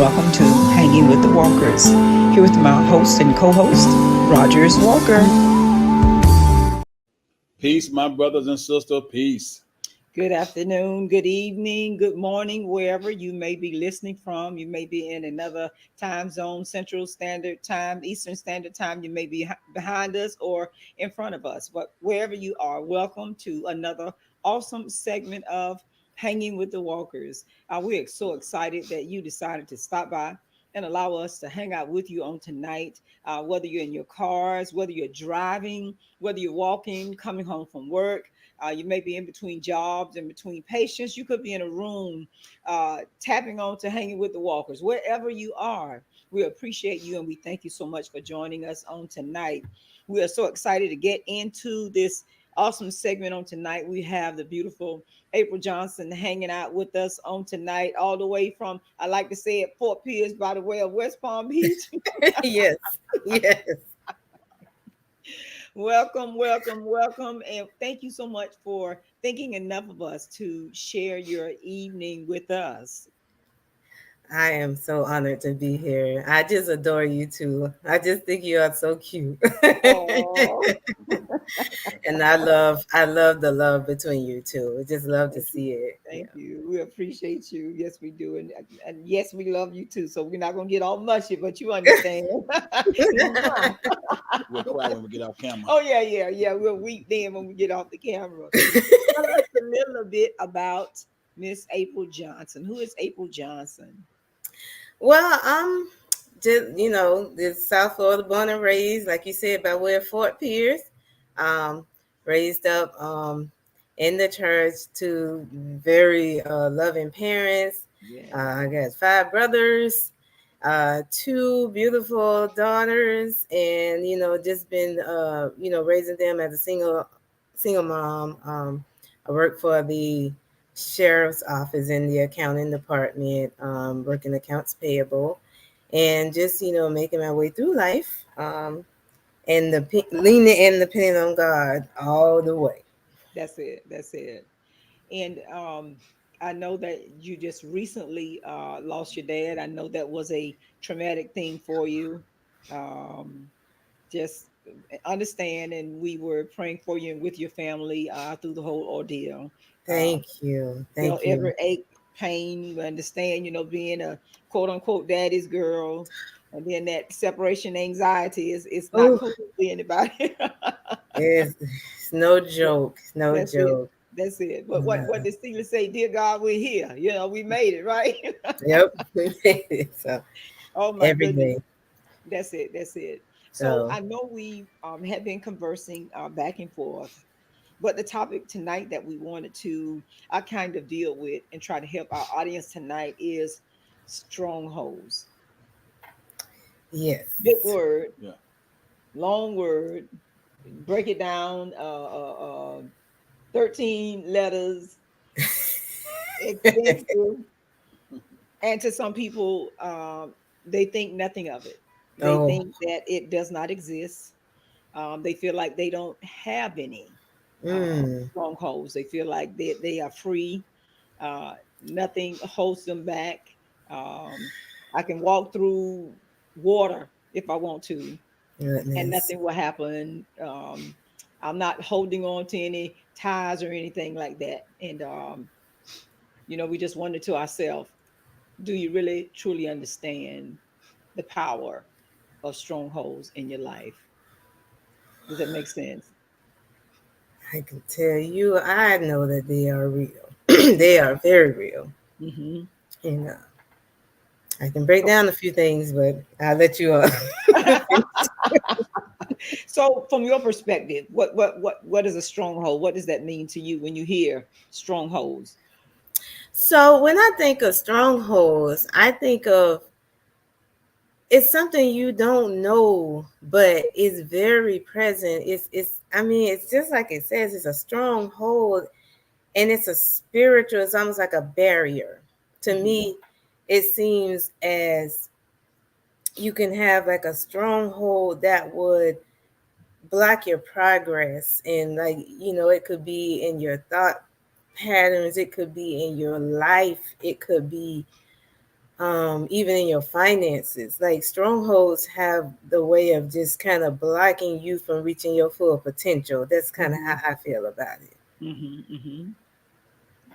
welcome to Hanging with the Walkers. Here with my host and co host, Rogers Walker. Peace, my brothers and sisters. Peace. Good afternoon, good evening, good morning, wherever you may be listening from. You may be in another time zone, Central Standard Time, Eastern Standard Time. You may be behind us or in front of us, but wherever you are, welcome to another awesome segment of Hanging with the Walkers. We're so excited that you decided to stop by and allow us to hang out with you on tonight, whether you're in your cars, whether you're driving, whether you're walking, coming home from work. You may be in between jobs and between patients. You could be in a room tapping on to hanging with the walkers. Wherever you are, we appreciate you and we thank you so much for joining us on tonight. We are so excited to get into this awesome segment on tonight. We have the beautiful April Johnson hanging out with us on tonight, all the way from, I like to say it, Fort Pierce by the way of West Palm Beach. Yes, yes. Welcome, welcome, welcome. And thank you so much for thinking enough of us to share your evening with us. I am so honored to be here. I just adore you too. I just think you are so cute. Oh, And I love the love between you two. I just love to thank you. see it. Yeah. Thank you. We appreciate you. Yes, we do. And yes, we love you too. So we're not going to get all mushy, but you understand. We'll cry when we get off camera. Oh, yeah, yeah, yeah. We'll weep then when we get off the camera. Tell us a little bit about Miss April Johnson. Who is April Johnson? Well, just this South Florida born and raised, like you said, by way of Fort Pierce. Um, Raised up in the church to very loving parents. Yeah. I got 5 brothers, 2 beautiful daughters, and just been raising them as a single mom. I work for the sheriff's office in the accounting department, working accounts payable, and just making my way through life, and leaning and depending on God all the way. That's it. That's it. And I know that you just recently lost your dad. I know that was a traumatic thing for you. Um, just understand, and we were praying for you and with your family through the whole ordeal. Um, Thank you, felt thank you. every ache, pain. You understand, being a quote unquote daddy's girl, and then that separation anxiety is it's not Oh, cool to anybody. it's no joke, no That's it. joke. That's it. But what No. did Steelers say? Dear God, we're here. We made it, right? Yep. So Oh my every goodness. day. That's it. That's it. So So I know we have been conversing back and forth, but the topic tonight that we wanted to kind of deal with and try to help our audience tonight is strongholds. Big yes. word, Yeah. long word. Break it down. 13 letters, extensive. And to some people, they think nothing of it. They Oh. think that it does not exist. They feel like they don't have any Mm. strongholds. They feel like they are free. Nothing holds them back. Um, I can walk through water if I want to, and Goodness. nothing will happen. I'm not holding on to any ties or anything like that. And we just wonder to ourselves, do you really truly understand the power of strongholds in your life? Does that make sense? I can tell you, I know that they are real. They are very real. Hmm. And I can break down a few things, but I'll let you. So, from your perspective, what is a stronghold? What does that mean to you when you hear strongholds? So when I think of strongholds, I think of it's something you don't know, but it's very present. It's I mean, it's just like it says, it's a stronghold, and it's a spiritual, it's almost like a barrier. To Hmm. me, it seems as you can have like a stronghold that would block your progress, and like it could be in your thought patterns, it could be in your life, it could be even in your finances. Like strongholds have the way of just kind of blocking you from reaching your full potential. That's kind of how Mhm. I feel about it. Mhm. Mhm.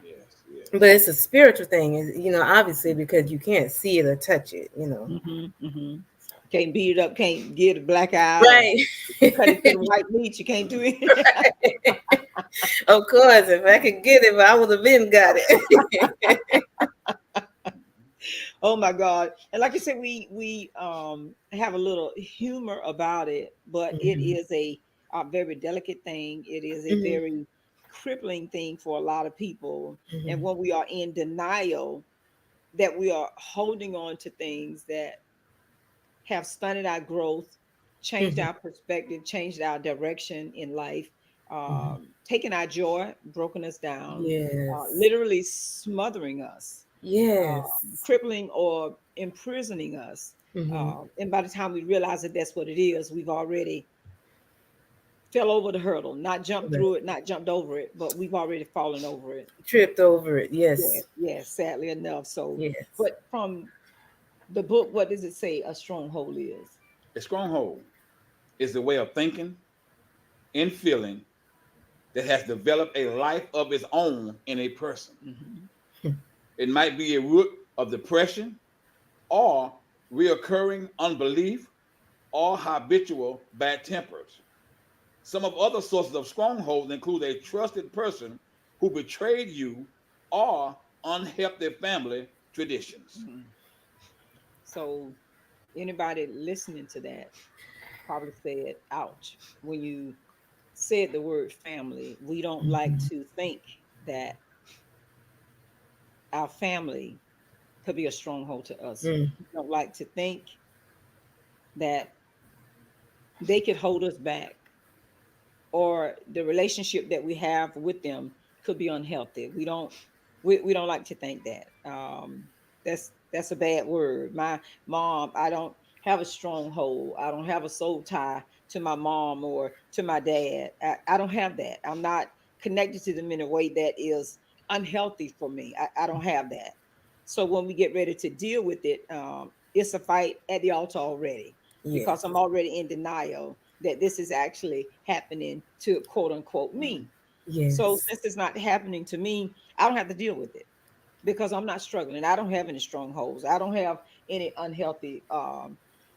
Yes, yes. But it's a spiritual thing, obviously because you can't see it or touch it, Mhm. Mhm. Can't beat it up. Can't get a black eye or Right. cut it to the white meat. You can't do it. Of course, if I could get it, I would have been got it. Oh my God. And like I said, we have a little humor about it, but it Mhm. is a very delicate thing. It is a Mhm. very crippling thing for a lot of people. And Mhm. when we are in denial that we are holding on to things that have stunted our growth, changed Mhm. our perspective, changed our direction in life, Mhm. taken our joy, broken us down, Yes. literally smothering us, Yes. crippling or imprisoning us. Mhm. And by the time we realize that that's what it is, we've already fell over the hurdle, not jumped Right. through it, not jumped over it, but we've already fallen over it. Tripped over it. Yeah, Yes. yeah, sadly enough. So, Yes. but from the book, what does it say a stronghold is? A stronghold is the way of thinking and feeling that has developed a life of its own in a person. Hmm. It might be a root of depression or reoccurring unbelief or habitual bad tempers. Some of other sources of strongholds include a trusted person who betrayed you or unhealthy family traditions. Hmm. So, anybody listening to that probably said, ouch, when you said the word family. We don't like Mhm. to think that our family could be a stronghold to us. Mm. We don't like to think that they could hold us back or the relationship that we have with them could be unhealthy. We don't like to think that. That's a bad word. My mom, I don't have a stronghold. I don't have a soul tie to my mom or to my dad. I don't have that. I'm not connected to them in a way that is unhealthy for me. I don't have that. So when we get ready to deal with it, it's a fight at the altar already because Yes. I'm already in denial that this is actually happening to quote unquote me. So Yes. since it's not happening to me, I don't have to deal with it because I'm not struggling. I don't have any strongholds. I don't have any unhealthy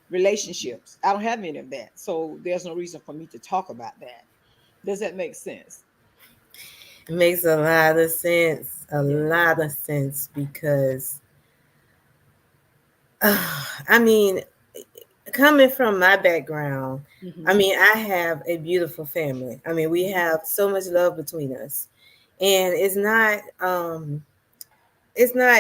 relationships. I don't have any of that. So there's no reason for me to talk about that. Does that make sense? It makes a lot of sense. A Yeah. lot of sense because, I mean, coming from my background, I Hmm. mean, I have a beautiful family. I mean, we have so much love between us. And it's not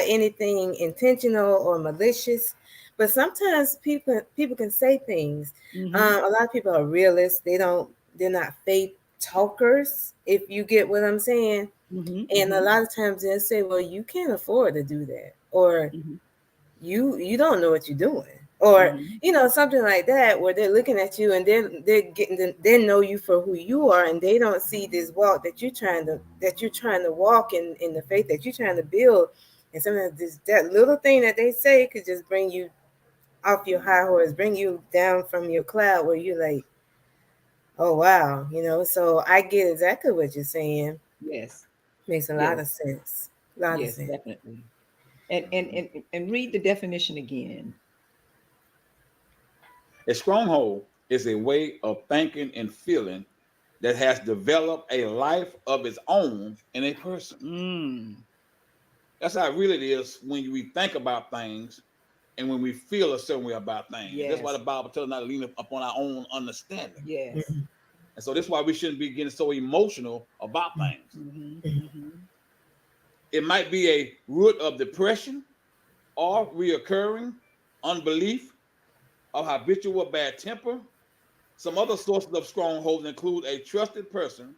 anything intentional or malicious, but sometimes people can say things. Hmm. A lot of people are realists. They're not faith talkers, if you get what I'm saying. Hmm. And a Hmm. lot of times they'll say, well, you can't afford to do that, or Hmm. you don't know what you're doing, or Hmm. something like that, where they're looking at you and they know you for who you are, and they don't see this walk that you're trying to walk in the faith that you're trying to build. And sometimes that little thing that they say could just bring you off your high horse, bring you down from your cloud, where you're like, oh wow, so I get exactly what you're saying. Yes. Makes a lot of Yes. sense. A lot of Yes, sense. definitely. And read the definition again. A stronghold is a way of thinking and feeling that has developed a life of its own in a person. Mm. That's how really it is when we think about things and when we feel a certain way about things. That's why the Yes. Bible tells us not to lean upon our own understanding. Yes. Mhm. And so that's why we shouldn't be getting so emotional about things. Hmm. Mhm. Hmm. It might be a root of depression or reoccurring unbelief or habitual bad temper. Some other sources of strongholds include a trusted person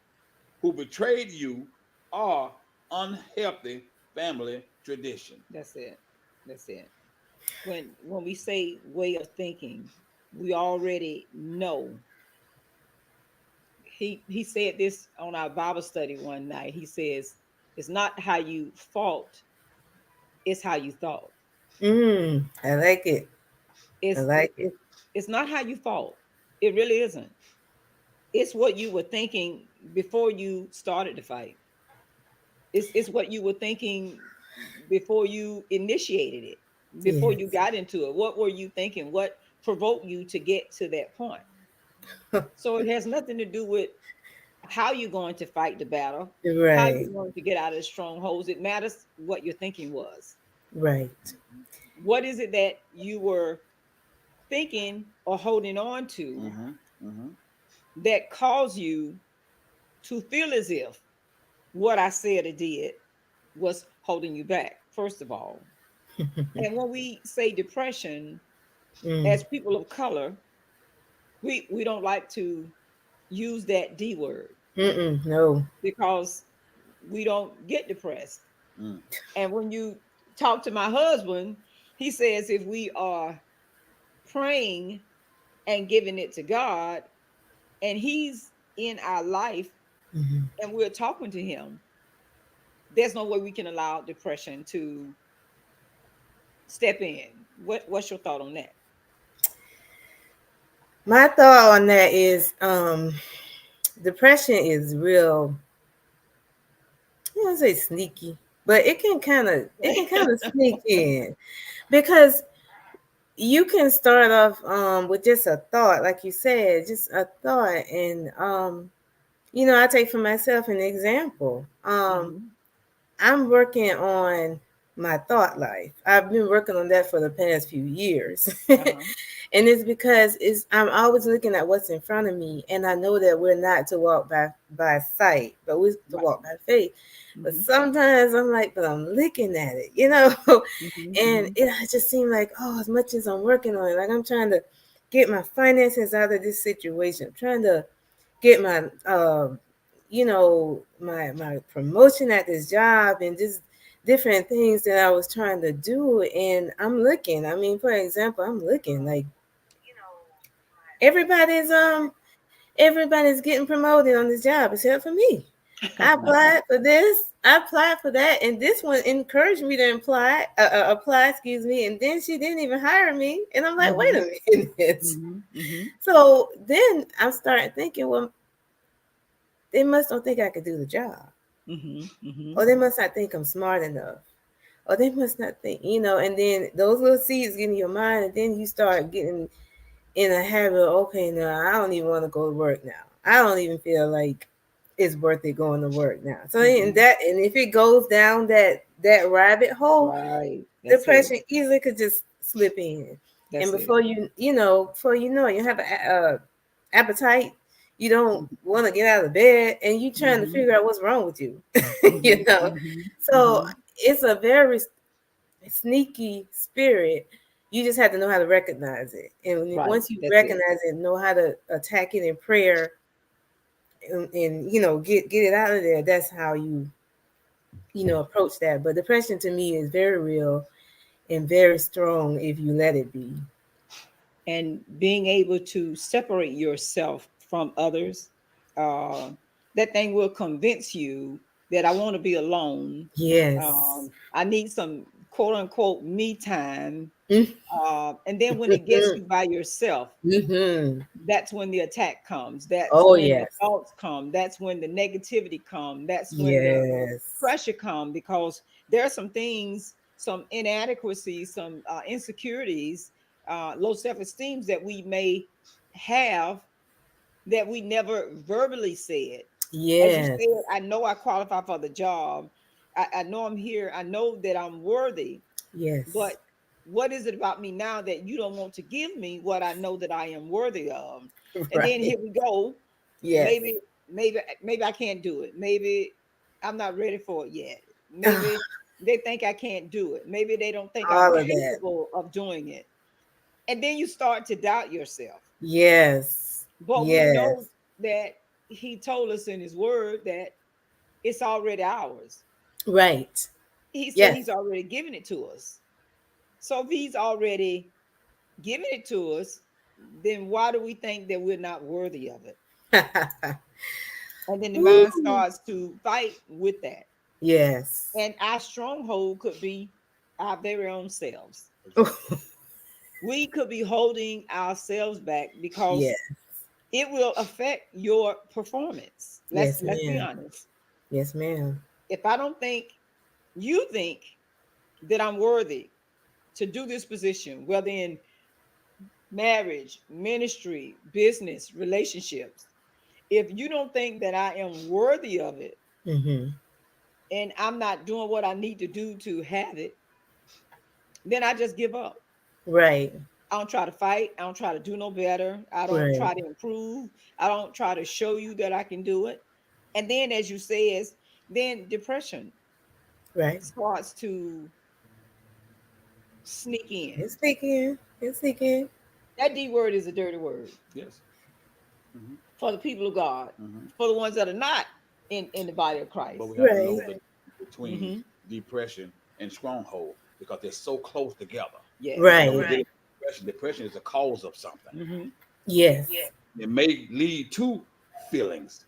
who betrayed you or unhealthy family tradition. That's it. That's it. When we say way of thinking, we already know. He said this on our Bible study one night. He says, "It's not how you fought, it's how you thought." I like it. I It's like it. it's not how you fought. It really isn't. It's what you were thinking before you started the fight. It's what you were thinking before you initiated it, before you Yes. got into it. What were you thinking? What provoked you to get to that point? So it has nothing to do with how you're going to fight the battle, how Right. you're going to get out of the strongholds. It matters what your thinking was. Right. What is it that you were thinking or holding on to Mm-hmm. Mm-hmm. that caused you to feel as if what I said or did was holding you back, first of all? And when we say depression, Mm. as people of color, we don't like to use that D word Mm-mm. No. because we don't get depressed. Mm. And when you talk to my husband, he says if we are praying and giving it to God and he's in our life Hmm. and we're talking to him, there's no way we can allow depression to step in. What's your thought on that? My thought on that is depression is real, I don't say sneaky, but it can kind of sneak in because you can start off with just a thought, like you said, just a thought. And I take for myself an example. Hmm. I'm working on my thought life. I've been working on that for the past few years. Uh-huh. And it's because I'm always looking at what's in front of me, and I know that we're not to walk by sight, but we're to Right. walk by faith. But Hmm. sometimes I'm like, but I'm looking at it, Hmm. and Hmm. it just seems like, oh, as much as I'm working on it, like I'm trying to get my finances out of this situation. I'm trying to get my my promotion at this job, and just different things that I was trying to do. And I'm looking, I mean, for example, I'm looking like everybody's everybody's getting promoted on this job except for me. I applied for this, I applied for that, and this one encouraged me to apply, excuse me, and then she didn't even hire me. And I'm like, wait Hmm. a minute. Hmm. Hmm. So then I'm starting thinking, well, they must don't think I could do the job. Hmm. Hmm. Or they must not think I'm smart enough. Or they must not think, and then those little seeds get in your mind, and then you start getting in a habit of, okay, now I don't even want to go to work now. I don't even feel like it's worth it going to work now. So Hmm. and if it goes down that rabbit hole, Right. That's it. depression easily could just slip in. And That's it. before you know it, you have a appetite. You don't want to get out of bed, and you trying to Hmm. figure out what's wrong with you. you Hmm. know. Hmm. So Hmm. it's a very sneaky spirit. You just have to know how to recognize it, and Right. once you That's it. recognize it, know how to attack it in prayer, and get it out of there. That's how you approach that. But depression to me is very real and very strong if you let it be. And being able to separate yourself from others, uh, that thing will convince you that I want to be alone. Yes. I need some quote unquote me time. Mm-hmm. And then when it gets you by yourself, Mm-hmm. that's when the attack comes. That's Oh when the yes. thoughts come. That's when the negativity come. That's when the Yes. pressure come, because there are some things, some inadequacies, some insecurities, low self-esteems that we may have that we never verbally said. As you Yes. said, I know I qualify for the job. I know I'm here. I know that I'm worthy. Yes. But what is it about me now that you don't want to give me what I know that I am worthy of? And then Right. here we go. Yes. Maybe I can't do it. Maybe I'm not ready for it yet. Ah, Maybe they think I can't do it. Maybe they don't think I'm all of that. capable of doing it. And then you start to doubt yourself. Yes. But we know Yes. that he told us in his word that it's already ours. Right. He said Yes. he's already given it to us. So if he's already given it to us, then why do we think that we're not worthy of it? And then the mind Ooh. starts to fight with that. Yes. And our stronghold could be our very own selves. Exactly. We could be holding ourselves back Yeah. because it will affect your performance. Let's Yes, let's be ma'am. honest. Yes, ma'am. If I don't think you think that I'm worthy to do this position, whether in marriage, ministry, business, relationships, if you don't think that I am worthy of it Mm-hmm. and I'm not doing what I need to do to have it, then I just give up. Right. I don't try to fight. I don't try to do no better. I don't Right. try to improve. I don't try to show you that I can do it. And then, as you says, then depression Right. starts to sneak in. It's speaking. It's speaking. That D word is a dirty word Yes. Hmm. for the people of God, Hmm. for the ones that are not in the body of But Christ. we have to Right. know the between Hmm. depression and stronghold because they're so close together. Yes. When we're Right. dealing with depression, depression is the cause of something. Hmm. Yes. It may lead to feelings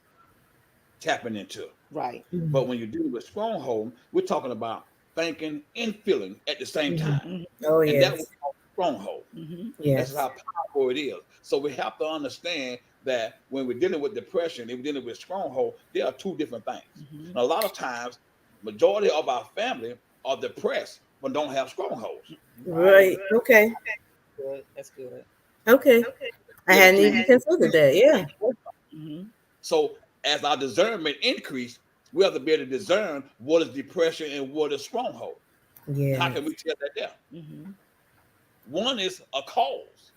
tapping into. Right. Mm-hmm. But when you're dealing with stronghold, we're talking about thinking and feeling at the same Mm-hmm. time. Hmm. Oh, And that was yes. called stronghold. Hmm. That's Yes. how powerful it is. So we have to understand that when we're dealing with depression and we're dealing with stronghold, there are two different things. Hmm. And a lot of times, majority of our family are depressed but don't have strongholds. Right. Right. Okay. Good. That's good. Okay. I We have to hadn't choose. even considered that. Yeah. Hmm. So as our discernment increase, we have to be able to discern what is depression and what is stronghold. How can we Yes. tell that there? Hmm. One is a cause.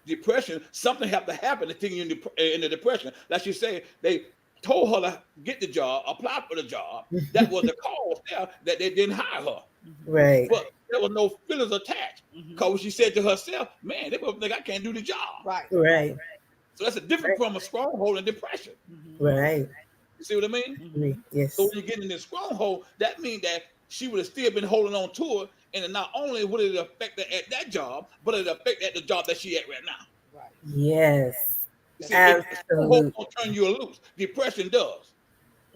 Depression, something have to happen to take you in the depression. Like you say, they told her to get the job, apply for the job. That was the cause there that they didn't hire her. Hmm. Right. But there was no feelings attached. Hmm. Because she said to herself, man, they will think I can't do the job. Right. Right. So that's a different Right. from a stronghold and depression. Hmm. Right. You see what I mean? Hmm. So when Yes. you get in this stronghold, that means that she would have still been holding on to it. And not only would it affect her at that job, but it affect at the job that she at right now. Right. Yes. You That's see, it good. a stronghold Absolutely. don't turn you loose. Depression does,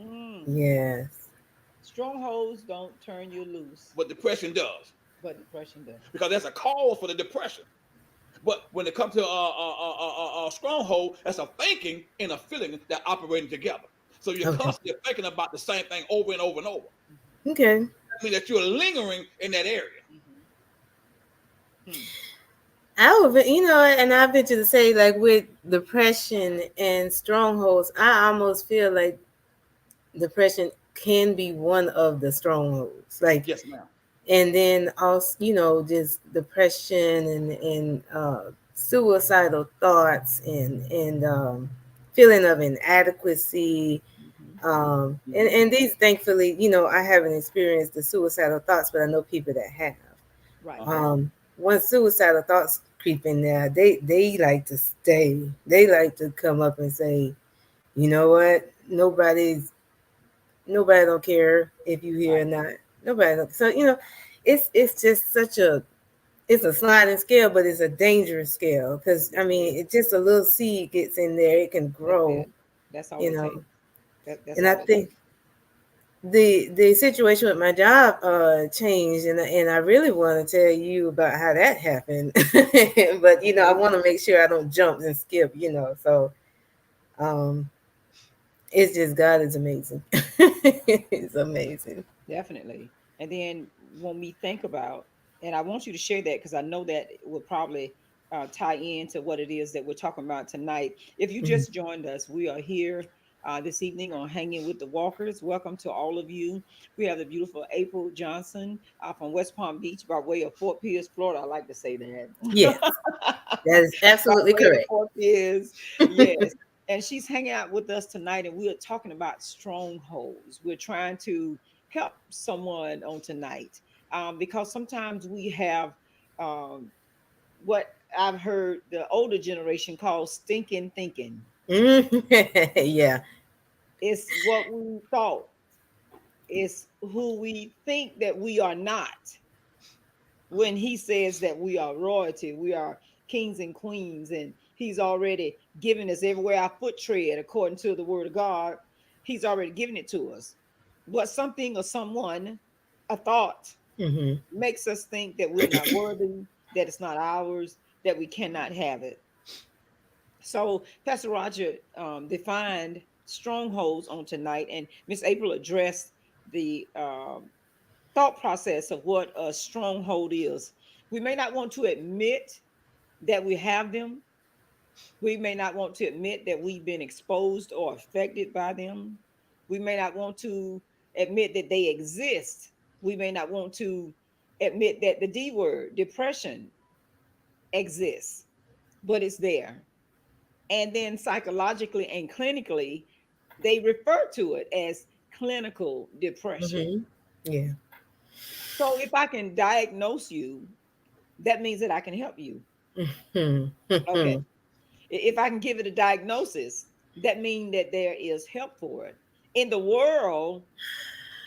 Mm. Yes. Strongholds don't turn you loose, but depression does but depression does. because that's a cause for the depression. But when it comes to a stronghold, that's a thinking and a feeling that operating together. So you're Okay. constantly thinking about the same thing over and over and over. Hmm. Okay. That means that you're lingering in that area. Hmm. Hmm. I would, and I venture to say, like with depression and strongholds, I almost feel like depression can be one of the strongholds. Like, Yes, ma'am. and then also, just depression and suicidal thoughts and feeling of inadequacy. Hmm. And these, thankfully, I haven't experienced the suicidal thoughts, but I know people that have. Right. Uh huh. Once suicidal thoughts creep in there, they like to stay. They like to come up and say, you know what? Nobody don't care if you here or Right. not. Nobody don't. So it's just such a it's a sliding scale, but it's a dangerous scale because I It mean, is. it just a little seed gets in there, it can That's grow. it. That's all You it takes. know, That's and I all it think takes. the situation with my job changed, and I really want to tell you about how that happened. But I Okay. want to make sure I don't jump and skip. So um, it's just God is amazing. It's amazing. Definitely. And then when we think about, and I want you to share that because I know that it will probably tie into what it is that we're talking about tonight. If you Mhm. just joined us, we are here this evening on Hanging with the Walkers. Welcome to all of you. We have the beautiful April Johnson from West Palm Beach by way of Fort Pierce, Florida. I like to say Yes, that. that is By absolutely way of correct. Fort Pierce, yes. And she's hanging out with us tonight, and we are talking about strongholds. We're trying to help someone on tonight because sometimes we have um, what I've heard the older generation call stinking thinking. Yeah. It's what we thought, it's who we think that we are not. When he says that we are royalty, we are kings and queens, and he's already given us everywhere our foot tread according to the word of God. He's already given it to us. What something or someone, a thought, Mm-hmm. makes us think that we're not worthy, that it's not ours, that we cannot have it. So Pastor Roger defined strongholds on tonight, and Miss April addressed the thought process of what a stronghold is. We may not want to admit that we have them. We may not want to admit that we've been exposed or affected by them. We may not want to admit that they exist. We may not want to admit that the D word, depression, exists, but it's there. And then psychologically and clinically, they refer to it as clinical depression. Mm-hmm. Yeah. So if I can diagnose you, that means that I can help you. Mm-hmm. Okay. Mm-hmm. If I can give it a diagnosis, that means that there is help for it. In the world,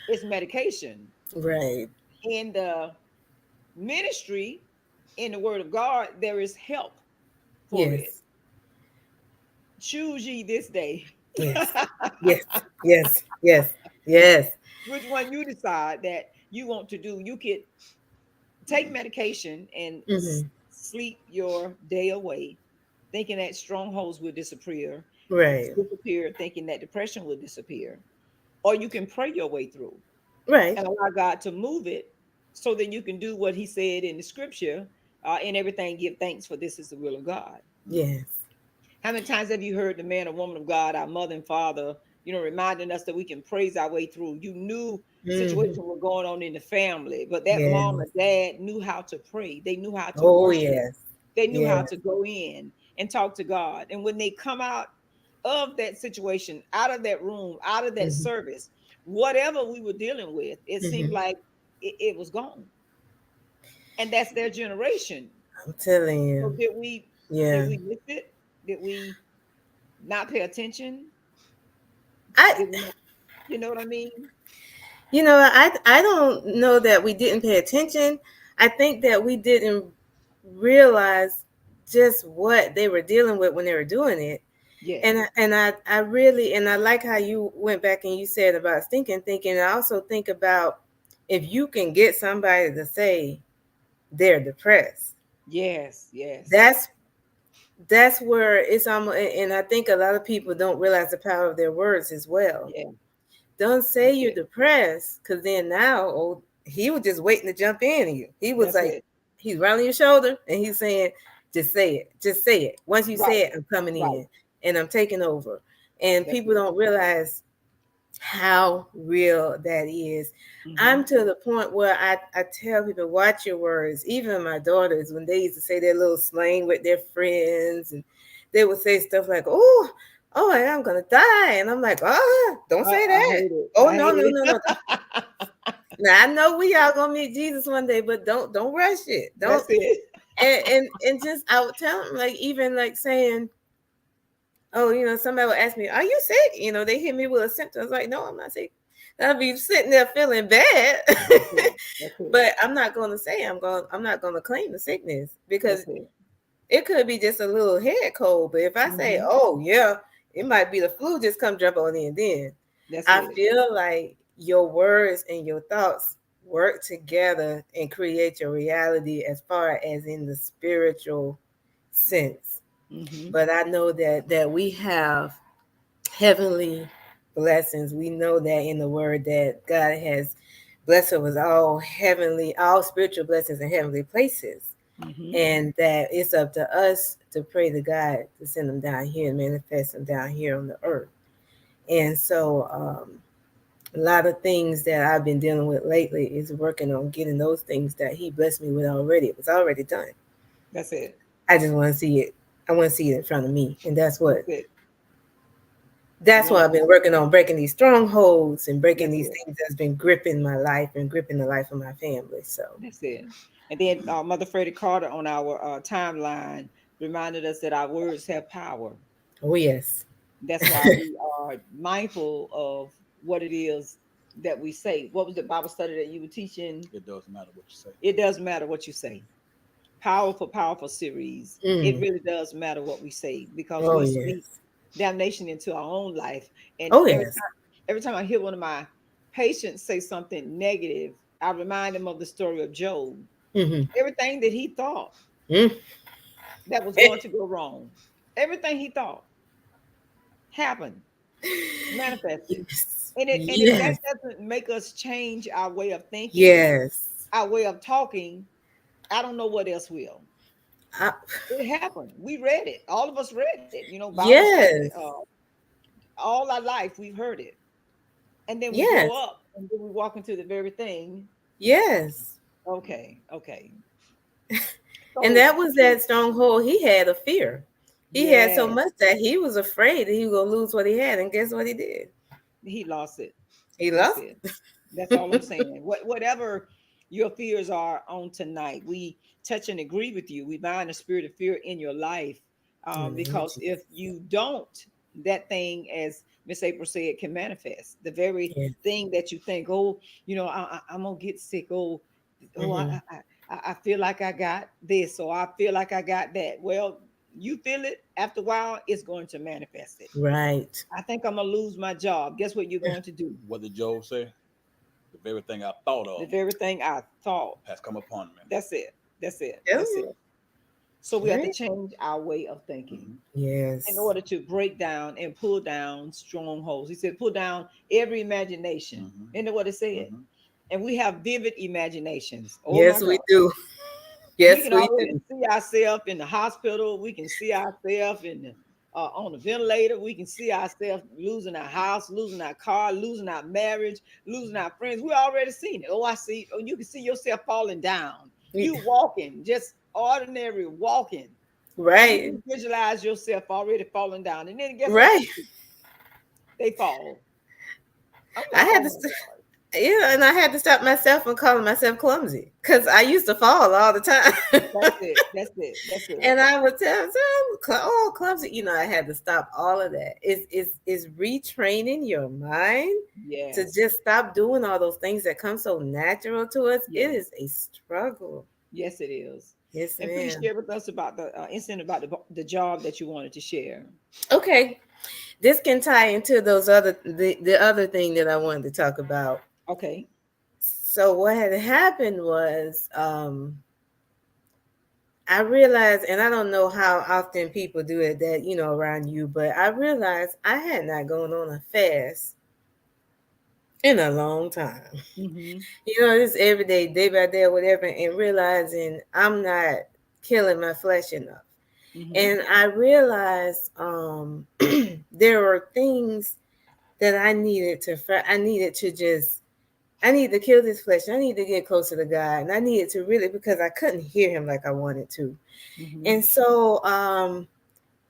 it's medication. Right. In the ministry, in the word of God, there is help for it. Yes. Choose ye this day. Yes. Yes. Yes. Yes. Yes. Which one you decide that you want to do. You could take medication and Mm-hmm. sleep your day away, thinking that strongholds will Right. disappear, thinking that depression will disappear. Or you can pray your way through Right. and allow God to move it so that you can do what he said in the scripture, in everything give thanks, for this is the will of God. Yes. How many times have you heard the man or woman of God, our mother and father, reminding us that we can praise our way through? You knew Mm-hmm. situations were going on in the family, but that mom Yes. and dad knew how to pray. They knew how to Oh, worship. yes. They knew how Yes. to go in and talk to God. And when they come out of that situation, out of that room, out of that Mm-hmm. service, whatever we were dealing with, it seemed Mm-hmm. like it was gone. And that's their generation. I'm telling So you. did Yeah. we miss it? Did we not pay attention? I Did we not, you know what I mean? I don't know that we didn't pay attention. I think that we didn't realize just what they were dealing with when they were doing it. And Yes. I really, and I like how you went back and you said about thinking. I also think about if you can get somebody to say they're depressed, Yes. Yes. that's that's where it's almost. And I think a lot of people don't realize the power of their words as well. Yeah. Don't say That's you're it. depressed, because then now, oh, he was just waiting to jump in you. He was That's like, it. he's rounding your shoulder and he's saying, just say it. Just say it. Once you say Right. it, I'm coming Right. in and I'm taking over. And That's people it. don't realize how real that is. Mm-hmm. I'm to the point where I tell people, watch your words. Even my daughters, when they used to say their little slang with their friends, and they would say stuff like, oh, I'm gonna die. And I'm like, don't say I that. hate it. Oh, I no, hate no, no, no. it. Now I know we all gonna meet Jesus one day, but don't rush it. Don't. That's it. And just I would tell them, like, even like saying, oh, somebody would ask me, are you sick? They hit me with a symptom. I was like, no, I'm not sick. I'll be sitting there feeling bad. That's it. That's it. But I'm not going to say I'm not going to claim the sickness, because That's it. it could be just a little head cold. But if I say, Mm-hmm. oh yeah, it might be the flu, just come jump on in, then That's I it. feel like your words and your thoughts work together and create your reality as far as in the spiritual sense. Mm-hmm. But I know that we have heavenly blessings. We know that in the word that God has blessed us with all spiritual blessings in heavenly places. Mm-hmm. And that it's up to us to pray to God to send them down here and manifest them down here on the earth. And so a lot of things that I've been dealing with lately is working on getting those things that He blessed me with already. It was already done. That's it. I just want to see it. I want to see it in front of me. And That's it. that's No, what I've been working on, breaking these strongholds and breaking that's these it. things that's been gripping my life and gripping the life of my family. So, That's it. And then Mother Freddie Carter on our timeline reminded us that our words have power. oh yes. That's why we are mindful of what it is that we say. What was the Bible study that you were teaching? It doesn't matter what you say. It doesn't matter what you say. Powerful, powerful series. It Mm. really does matter what we say, because Oh we speak yes. damnation into our own life. And Oh yes. every time I hear one of my patients say something negative, I remind him of the story of Job. Mm-hmm. Everything that he thought Mm. that was going to go wrong, everything he thought happened, manifested. Yes. And if that Yes. doesn't make us change our way of thinking, Yes. our way of talking, I don't know what else will. I, It happened. We read it. All of us read it. You know, Bible study. yes. All our life we've heard it, and then we grow Yes. up, and then we walk into the very thing. Yes. Okay, okay. And So that was that stronghold. He had a fear. He had so yes, much that he was afraid that he was gonna lose what he had. And guess what he did? he lost it. He That's lost. it. That's all I'm saying. Whatever your fears are on tonight, we touch and agree with you. We bind the spirit of fear in your life, In the name of because if Jesus. you don't, that thing, as Miss April said, can manifest. The very Yes. thing that you think, oh, I'm gonna get sick. Oh, oh, Hmm. I feel like I got this, or I feel like I got that. Well, you feel it. After a while, it's going to manifest it. Right. I think I'm gonna lose my job. Guess what you're going to do? What did Job say? The very thing I thought The of very thing I thought. has come upon me. That's it. That's it. Tell That's you. it. So we have to Right. change our way of thinking Hmm. in Yes. order to break down and pull down strongholds. He said, pull down every imagination. Hmm. Isn't that what it said? Hmm. And we have vivid imaginations. Oh my Yes, God. we do. We Yes, can we already do. see ourselves in the hospital. We can see ourselves in on the ventilator. We can see ourselves losing our house, losing our car, losing our marriage, losing our friends. We already seen it. Oh, I see. Oh, you can see yourself falling down. We- You walking, just ordinary walking, and you Right. can visualize yourself already falling down. And then guess what Right. they do? They fall. I'm I like, had oh to. my God. Yeah, and I had to stop myself from calling myself clumsy because I used to fall all the time. That's it. That's it. That's it. And I would tell myself, "Oh, clumsy." I had to stop all of that. Is retraining your mind to Yes. just stop doing all those things that come so natural to us. It Yes. is a struggle. Yes, it is. Yes, And please ma'am. share with us about the incident about the job that you wanted to share. Okay, this can tie into the other thing that I wanted to talk about. Okay. So what had happened was I realized, and I don't know how often people do it that, around you, but I realized I had not gone on a fast in a long time. Mm-hmm. This every day by day or whatever, and realizing I'm not killing my flesh enough. Mm-hmm. And I realized there were things that I needed to just, I need to kill this flesh. I need to get closer to God. And I needed to really, because I couldn't hear him like I wanted to. Mm-hmm. And so,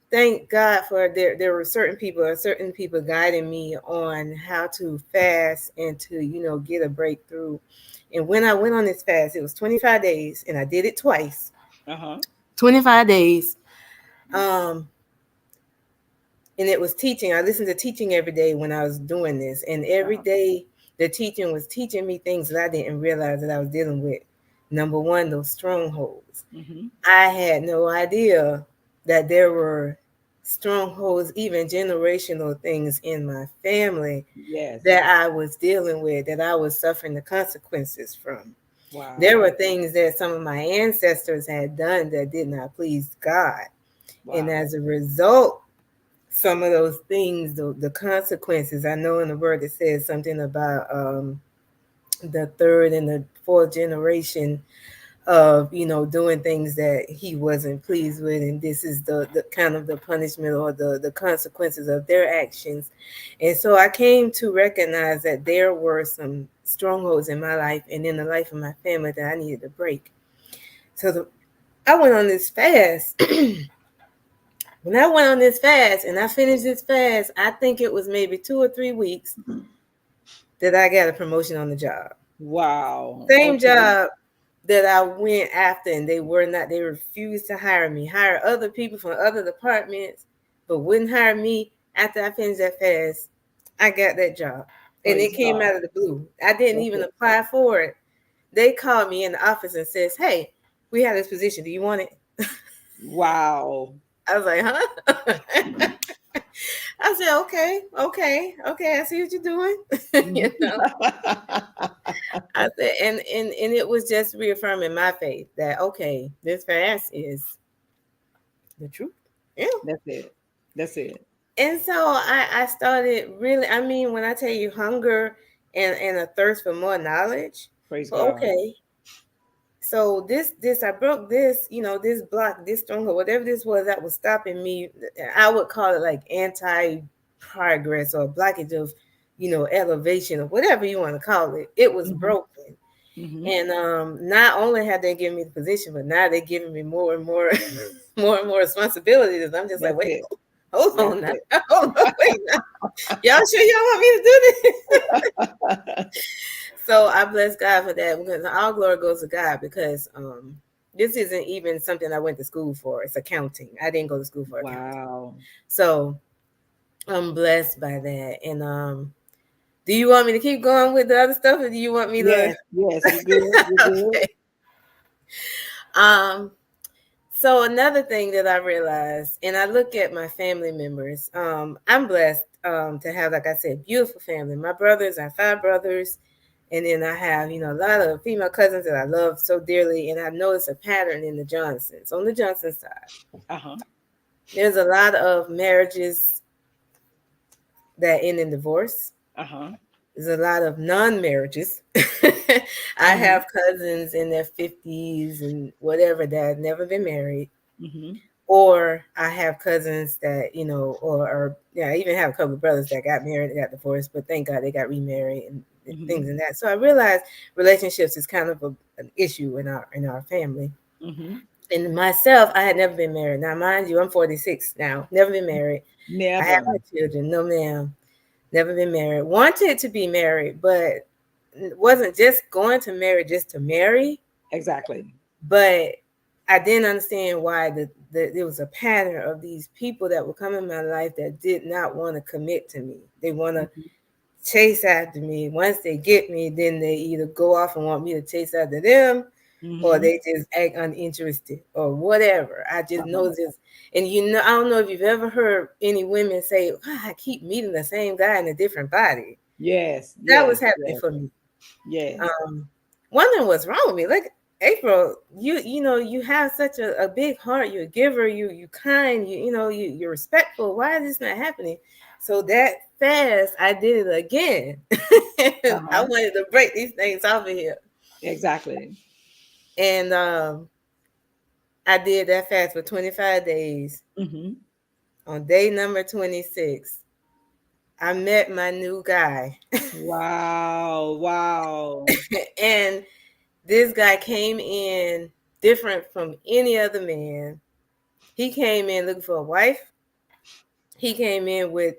thank God for there were certain people guiding me on how to fast and to, get a breakthrough. And when I went on this fast, it was 25 days and I did it twice. Uh-huh. 25 days. Um, and it was teaching. I listened to teaching every day when I was doing this. And every Uh-huh. day the teaching was teaching me things that I didn't realize that I was dealing with. Number one, those strongholds. Mm-hmm. I had no idea that there were strongholds, even generational things in my family Yes. that I was dealing with, that I was suffering the consequences from. There Wow. were things that some of my ancestors had done that did not please God. And Wow. as a result, some of those things, the consequences, I know in the word it says something about the third and the fourth generation of doing things that he wasn't pleased with, and this is the kind of the punishment or the consequences of their actions. And so I came to recognize that there were some strongholds in my life and in the life of my family that I needed to break. So I went on this fast. When I went on this fast and I finished this fast, I think it was maybe 2 or 3 weeks that I got a promotion on the job. Wow. Same Okay. job that I went after, and they refused to hire me, hire other people from other departments, but wouldn't hire me after I finished that fast. I got that job. And it Praise came God. out of the blue. I didn't That's even it. apply for it. They called me in the office and says, "Hey, we have this position. Do you want it?" Wow. I was like, "Huh?" I said, "Okay, okay, okay. I see what you're doing." you know. I said, and it was just reaffirming my faith that okay, this fast is the truth. Yeah. That's it. That's it. And so I started really, I mean, when I tell you hunger and a thirst for more knowledge, Praise well, God. okay, so this I broke this, this block, this stronghold, whatever this was that was stopping me. I would call it like anti progress or blockage of, elevation or whatever you want to call it. It was Mm-hmm. broken. Mm-hmm. And not only had they given me the position, but now they're giving me more and more, more and more responsibilities. I'm just like, That's wait, it. hold That's on now, it. hold on, wait now. Y'all sure y'all want me to do this? So I bless God for that because all glory goes to God because this isn't even something I went to school for. It's accounting. I didn't go to school for accounting. Wow. So I'm blessed by that. And do you want me to keep going with the other stuff or do you want me to Yes, yes, you're good. You're good. okay. Um so another thing that I realized, and I look at my family members, I'm blessed to have, like I said, beautiful family. My brothers, I have 5 brothers, and then I have, a lot of female cousins that I love so dearly, and I noticed a pattern in the Johnsons. On the Johnson side, Uh-huh. there's a lot of marriages that end in divorce. Uh-huh. There's a lot of non-marriages. I Mm-hmm. have cousins in their 50s and whatever that have never been married. Mm-hmm. Or I have cousins that, or yeah, I even have a couple of brothers that got married and got divorced, but thank God they got remarried and Mm-hmm. things and that. So I realized relationships is kind of an issue in our family. Mm-hmm. And myself, I had never been married. Now, mind you, I'm 46 now, never been married. I have Never. my children, no ma'am, never been married. Wanted to be married, but wasn't just going to marry just to marry. Exactly. But I didn't understand why there was a pattern of these people that would come in my life that did not want to commit to me. They want to Mm-hmm. chase after me. Once they get me, then they either go off and want me to chase after them, or Mm-hmm. they just act uninterested or whatever. I just Uh-huh. know this. And I don't know if you've ever heard any women say, "Oh, I keep meeting the same guy in a different body." Yes, That yes, was happening yes, for me. yes. um Wondering what's wrong with me. Like, April, you have such a big heart. You're a giver. You kind. You're respectful. Why is this not happening? So that fast, I did it again. I Uh-huh. wanted to break these things off of here, Exactly. and I did that fast for 25 days. Mm-hmm. On day number 26, I met my new guy, Wow. Wow. and this guy came in different from any other man. He came in looking for a wife. He came in with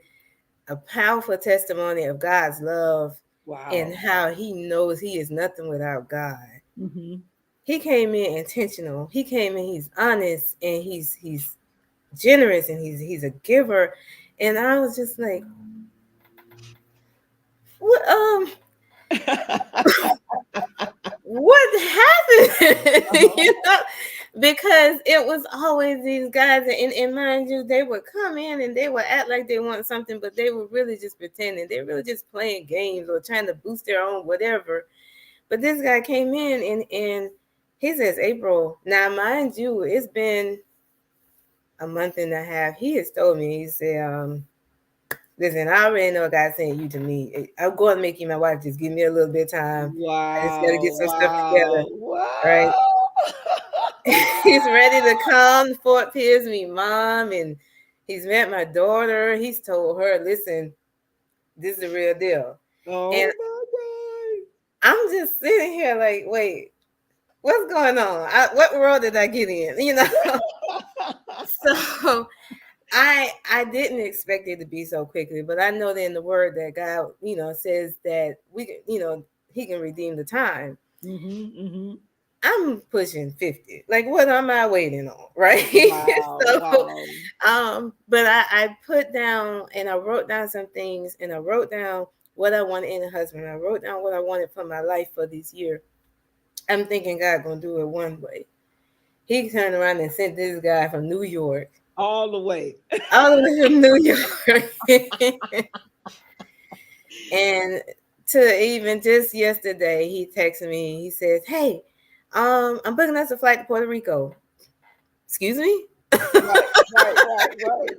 a powerful testimony of God's love and Wow. how he knows he is nothing without God. Mm-hmm. He came in intentional. He came in, he's honest, and he's generous, and he's a giver. And I was just like, what what happened? Uh-huh. Because it was always these guys, and mind you, they would come in and they would act like they want something, but they were really just pretending. They're really just playing games or trying to boost their own whatever. But this guy came in and he says, April, now mind you, it's been a month and a half. He has told me, he said, listen, I already know God sent you to me. I'm going to make you my wife. Just give me a little bit of time. I just got to get Wow. some stuff together. Wow. Right. Wow. He's ready to come. Fort Pierce me, mom. And he's met my daughter. He's told her, listen, this is the real deal. And Oh my I'm just sitting here like, wait, what's going on? What world did I get in? God. So I didn't expect it to be so quickly, but I know that in the word that God, says that we can, he can redeem the time. Mm-hmm. Mm-hmm. I'm pushing 50. Like, what am I waiting on? Right. Wow. So Wow. but I put down and I wrote down some things, and I wrote down what I wanted in a husband. I wrote down what I wanted for my life for this year. I'm thinking God gonna do it one way. He turned around and sent this guy from New York, All the way. all the way from New York, and to even just yesterday, he texted me. He says, "Hey, I'm booking us a flight to Puerto Rico." Excuse me. Right, right, right, right.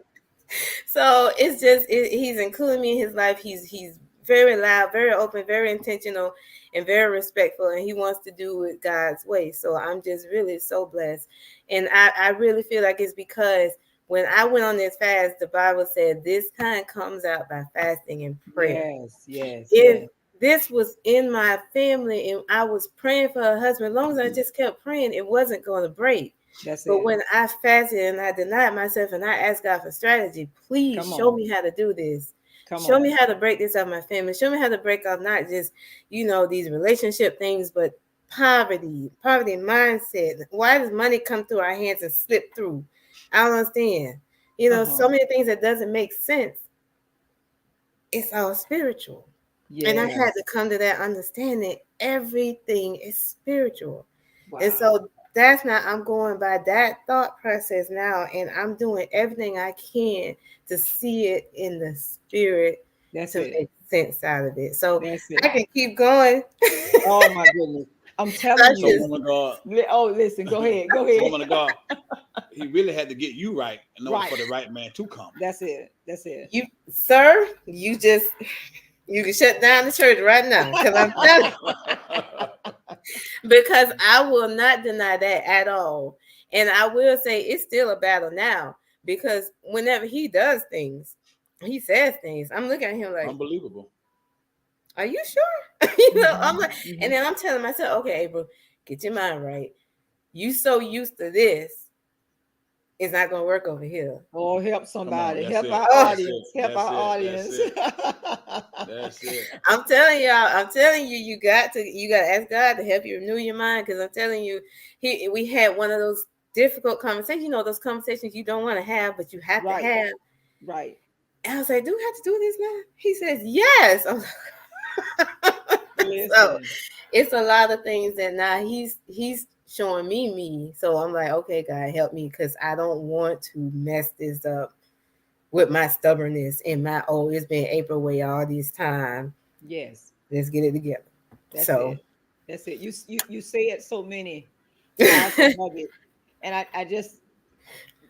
So it's just he's including me in his life. He's very loud, very open, very intentional, and very respectful. And he wants to do it God's way. So I'm just really so blessed. And I really feel like it's because when I went on this fast, the Bible said this kind comes out by fasting and prayer. Yes, yes, If yes. this was in my family and I was praying for a husband, as long as I just kept praying, it wasn't going to break. That's But it. when I fasted and I denied myself and I asked God for strategy, please Come show on. me how to do this. Come Show me on. how to break this out of my family. Show me how to break off not just, these relationship things, but poverty mindset. Why does money come through our hands and slip through? I don't understand. Uh-huh. So many things that doesn't make sense. It's all spiritual. And I had to Yes. come to that understanding. Everything is spiritual. And Wow. so that's not, I'm going by that thought process now, and I'm doing everything I can to see it in the spirit That's to it. make sense out of it. So That's I it. can keep going. Oh my goodness. I'm I telling So, you. just, woman of God, Oh, listen, go ahead. Go ahead. woman of God, he really had to get you right in order Right. for the right man to come. That's it. That's it. you, sir, you can shut down the church right now because I'm telling because I will not deny that at all. And I will say it's still a battle now because whenever he does things, he says things. I'm looking at him like, Unbelievable. "Are you sure?" I'm Hmm. like, and Hmm. then I'm telling myself, "Okay, April, get your mind right. You so used to this, it's not gonna work over here." Oh, help Come on, somebody. that's Help it. our Oh, That's it. audience. Help That's our it. That's audience. it. That's it. I'm telling y'all, I'm telling you, you got to ask God to help you renew your mind because I'm telling you, we had one of those difficult conversations. Those conversations you don't want to have, but you have to Right. have. Right. And I was like, "Do we have to do this now?" He says, "Yes." I'm like, so Listen. it's a lot of things that now he's showing me. So I'm like, "Okay, God, help me because I don't want to mess this up with my stubbornness and my it's been April way all this time. Yes. Let's get it together." That's So. it. That's it. You say it so many powerful nuggets. And I just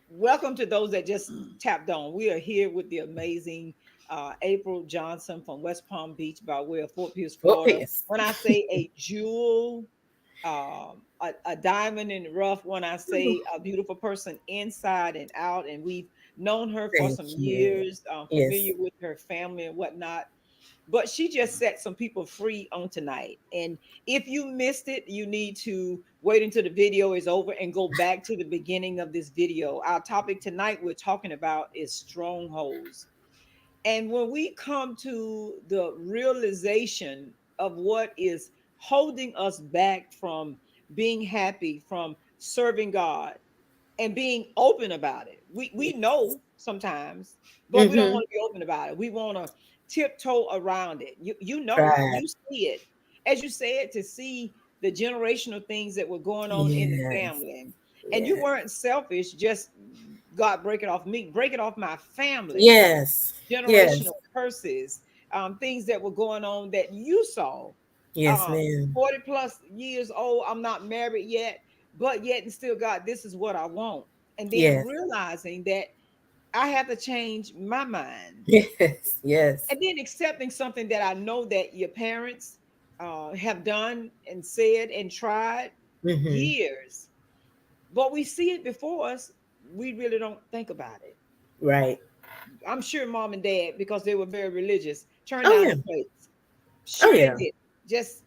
welcome to those that just tapped on. We are here with the amazing April Johnson from West Palm Beach by way of Fort Pierce, Four Florida. piece. When I say a jewel, a diamond in the rough, when I say a beautiful person inside and out, and we've known her for Thank some you. years, Yes. familiar with her family and whatnot, but she just set some people free on tonight. And if you missed it, you need to wait until the video is over and go back to the beginning of this video. Our topic tonight we're talking about is strongholds. And when we come to the realization of what is holding us back from being happy, from serving God, and being open about it. We Yes. know sometimes, but we don't Mm-hmm. want to be open about it. We want to tiptoe around it. Pride. You see it. As you said, to see the generational things that were going on in the Yes. family. And you Yes. weren't selfish, just God break it off me, break it off my family. Yes. Yes. Generational curses, things that were going on that you saw. Yes, Um, ma'am. 40 plus years old, I'm not married yet, but yet and still, God, this is what I want. And then Yes. realizing that I have to change my mind. Yes. Yes. And then accepting something that I know that your parents have done and said and tried Mm-hmm. years, but we see it before us. We really don't think about it. Right. I'm sure mom and dad, because they were very religious, turned Oh down yeah. the plates. Oh Sure, they yeah. did. Just,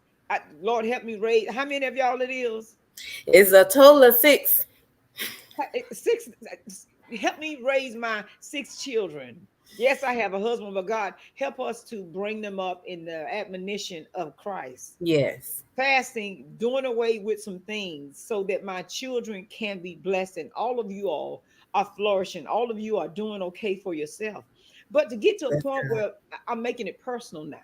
Lord, help me raise. How many of y'all it is? It's a total of six. Six. Help me raise my six children. Yes, I have a husband, but God, help us to bring them up in the admonition of Christ. Yes. Fasting, doing away with some things so that my children can be blessed, and all of you all are flourishing. All of you are doing okay for yourself. But to get to a Bless point God. where I'm making it personal now.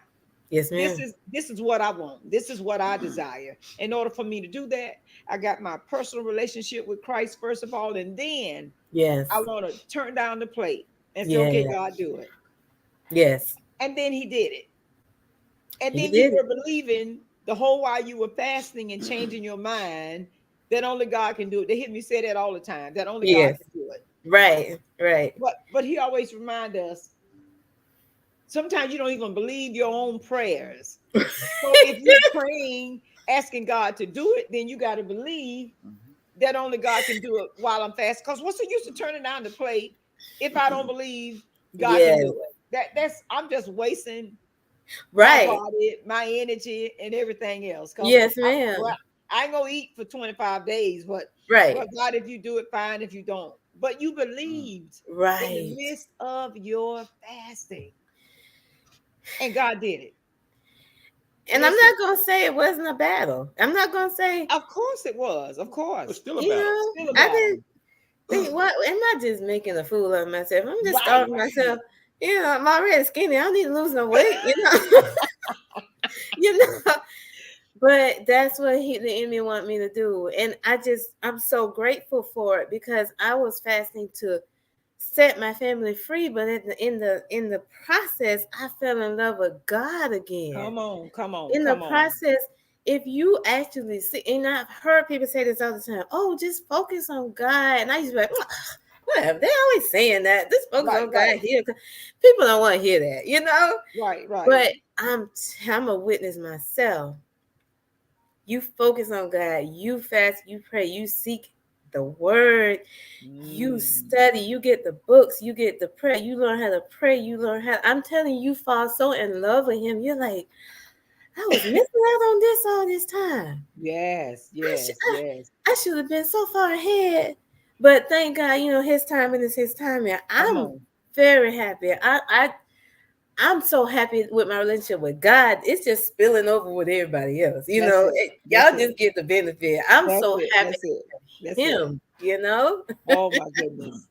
Yes, This ma'am. is this is what I want. This is what I desire. In order for me to do that, I got my personal relationship with Christ first of all, and then Yes. I want to turn down the plate and say, Yeah. "Okay, Yeah. God, do it." Yes. And then He did it. And He then you did it. were believing the whole while you were fasting and changing your mind that only God can do it. They hear me say that all the time, that only God Yes. can do it. Right. Right. But he always remind us, sometimes you don't even believe your own prayers. So if you're praying, asking God to do it, then you got to believe Mhm. that only God can do it while I'm fasting. Because what's the use of turning down the plate if I don't believe God can do Yes. it? That's I'm just wasting my Right. body, my energy, and everything else. Because Yes, well, ma'am. I ain't gonna eat for 25 days, but well, Right. God, if you do it, fine. If you don't, but you Mm. believed in the Right. midst of your fasting, and God did it. And I'm Listen, not gonna say it wasn't a battle. I'm not gonna say, of course it was, of It's course, still a you battle. know, still a I battle. didn't think what am I just making a fool of myself? I'm just Right, starving myself. You know, I'm already skinny. I don't need to lose no weight, you know. you know. But that's what the enemy want me to do. And I'm so grateful for it because I was fasting to set my family free, but in the process, I fell in love with God again. come on, come on, In the come on. process, if you actually see, and I've heard people say this all the time, oh, just focus on God. And I used to be like, whatever, they're always saying that. Just focus Right, on God right, here. People don't want to hear that, you know? right, right. But I'm a witness myself. You focus on God, you fast, you pray, you seek the word, you Mm, study, you get the books, you get the prayer, you learn how to pray, you learn how. I'm telling you, you fall so in love with Him. You're like, I was missing out on this all this time. yes, I should yes, yes. I should have been so far ahead. But thank God, His timing is His timing. Come I'm on. very happy. I'm so happy with my relationship with God. It's just spilling over with everybody else. That's it. That's Y'all it. just get the benefit. I'm That's so it. happy That's it. with That's it. Him. Oh my goodness.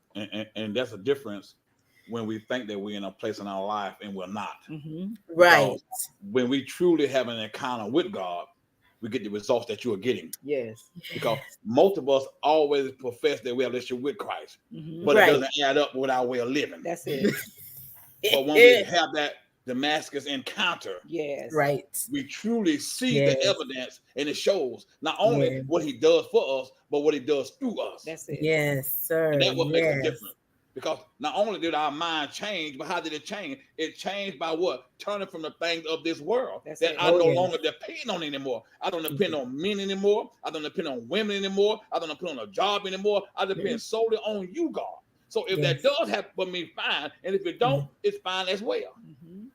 And that's a difference when we think that we're in a place in our life and we're not. Mm-hmm. Right. Because when we truly have an encounter with God, we get the results that you are getting. Yes. Because Yes. most of us always profess that we have a relationship with Christ, Mm-hmm. but it Right. doesn't add up with our way of living. That's it. But when we have that Damascus encounter, Yes. Right. we truly see the Yes. evidence and it shows not only Yes. what he does for us, but what he does through us. That's it. Yes, And sir. that's what makes a Yes. difference. Because not only did our mind change, but how did it change? It changed by what? Turning from the things of this world That's that it. I Oh, no yes. longer depend on anymore. I don't depend on men anymore. I don't depend on women anymore. I don't depend on a job anymore. I depend solely on you, God. So if that Yes. does happen for me, fine. And if it don't, it's fine as well. Mm-hmm.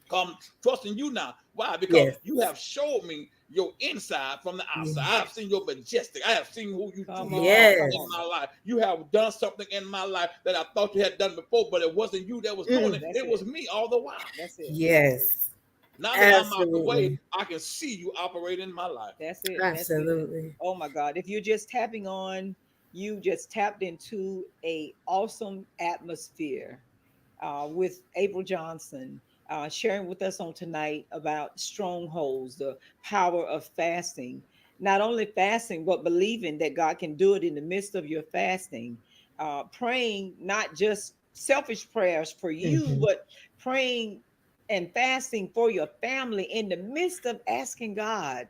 Come trusting you now. Why? Because Yes. you have showed me your inside from the outside. I have Yes. seen your majestic. I have seen who Come you on. are Come Yes. in on. my life. You have done something in my life that I thought you had done before, but it wasn't you that was doing Mm. it. That's It it. was me all the while. That's it. That's it. Yes. Now that I'm out the way, Absolutely. I can see you operate in my life. That's it. That's it. Absolutely. Oh my God. If you're just tapping on, you just tapped into a awesome atmosphere with April Johnson, sharing with us on tonight about strongholds, the power of fasting. Not only fasting, but believing that God can do it in the midst of your fasting. Praying not just selfish prayers for you, Hmm. but praying and fasting for your family in the midst of asking God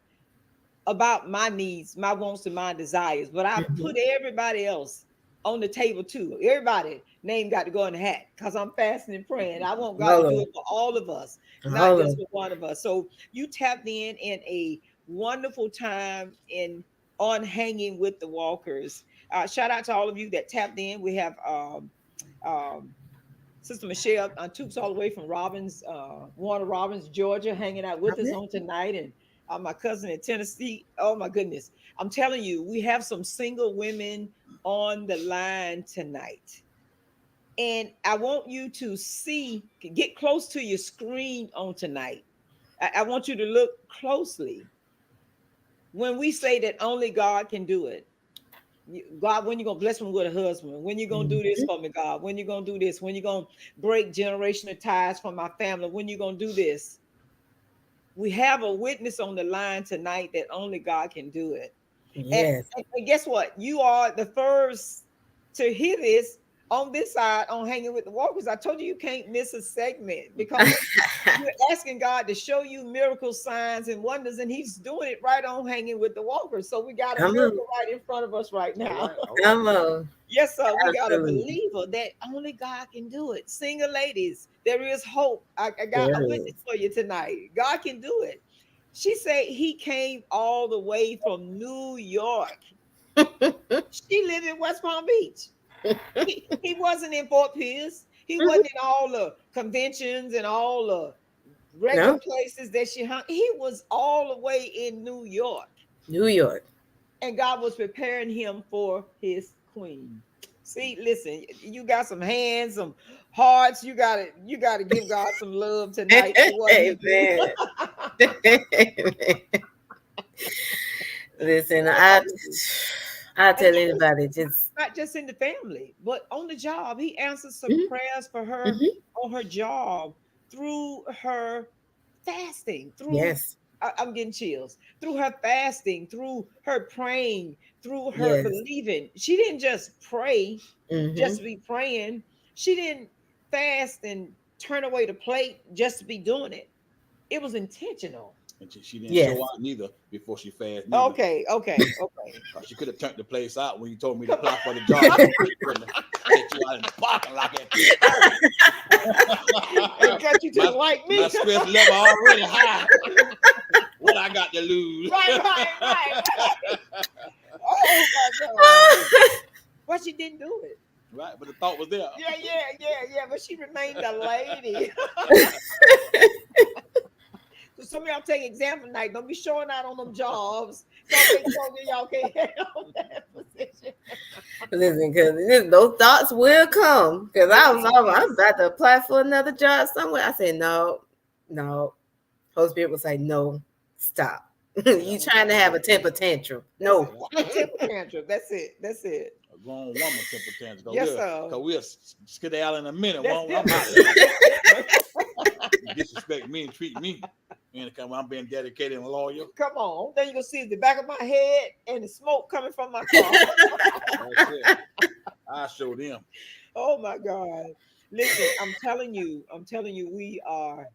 about my needs, my wants, and my desires, but I put Hmm. everybody else on the table too. Everybody name got to go in the hat because I'm fasting and praying. I want God to All do of it for all of us, not all just of for one of us. So you tapped in a wonderful time in on hanging with the walkers. Shout out to all of you that tapped in. We have um, Sister Michelle Toops all the way from Warner Robins, Georgia, hanging out with us on tonight, and my cousin in Tennessee. Oh my goodness! I'm telling you, we have some single women on the line tonight, and I want you to get close to your screen on tonight. I want you to look closely when we say that only God can do it. God, when you gonna bless me with a husband? When you gonna do this Mhm. for me, God? When you gonna do this? When you gonna break generational ties from my family? When you gonna do this? We have a witness on the line tonight that only God can do it. And, Yes. and guess what? You are the first to hear this, On this side, on hanging with the walkers, I told you you can't miss a segment because you're asking God to show you miracles, signs, and wonders, and He's doing it right on hanging with the walkers. So we got a Come on, miracle right in front of us right All now. right, all right. come on. Yes, sir. We got a Absolutely. believer that only God can do it. Single ladies, there is hope. I got There a is. witness for you tonight. God can do it. She said he came all the way from New York. She lived in West Palm Beach. He wasn't in Fort Pierce. He wasn't in all the conventions and all the regular No, places that she hung. He was all the way in New York. New York. And God was preparing him for his queen. See, listen, you got some hands, some hearts. You gotta give God some love tonight for what he do. Amen. Listen, I And tell anybody just not just in the family, but on the job. He answered some mhm, prayers for her mhm. on her job through her fasting, through Yes, I'm getting chills. Through her fasting, through her praying, through her yes. believing. She didn't just pray, just Hmm. to be praying. She didn't fast and turn away the plate just to be doing it. It was intentional. And she didn't show Yes. out neither before she fasted neither. Okay, okay, okay. She could have turned the place out when you told me to Come apply for the on. job. She couldn't have set you out in the parking lot at 3:30. And got you to my, the white my meat. stress level already high. What I got to lose? Right. Oh my God. But she didn't do it. Right, but the thought was there. Yeah. But she remained a lady. So some of y'all take example tonight. Don't be showing out on them jobs. So y'all can't handle that position. Listen, because those thoughts will come. Because I'm Yes. about to apply for another job somewhere. I said, no, no. Holy Spirit will say, no, stop. You trying to have a temper tantrum. That's No. it. A temper tantrum. That's it. That's it. A grown woman temper tantrum. Yes, sir. Because we'll skedaddle in a minute. That's I'm out different. of there. That's different. You disrespect me and treat me. And I'm being dedicated and loyal. Come on. Then you're gonna see the back of my head and the smoke coming from my car. That's it. I show them. Oh my God. Listen, I'm telling you, we are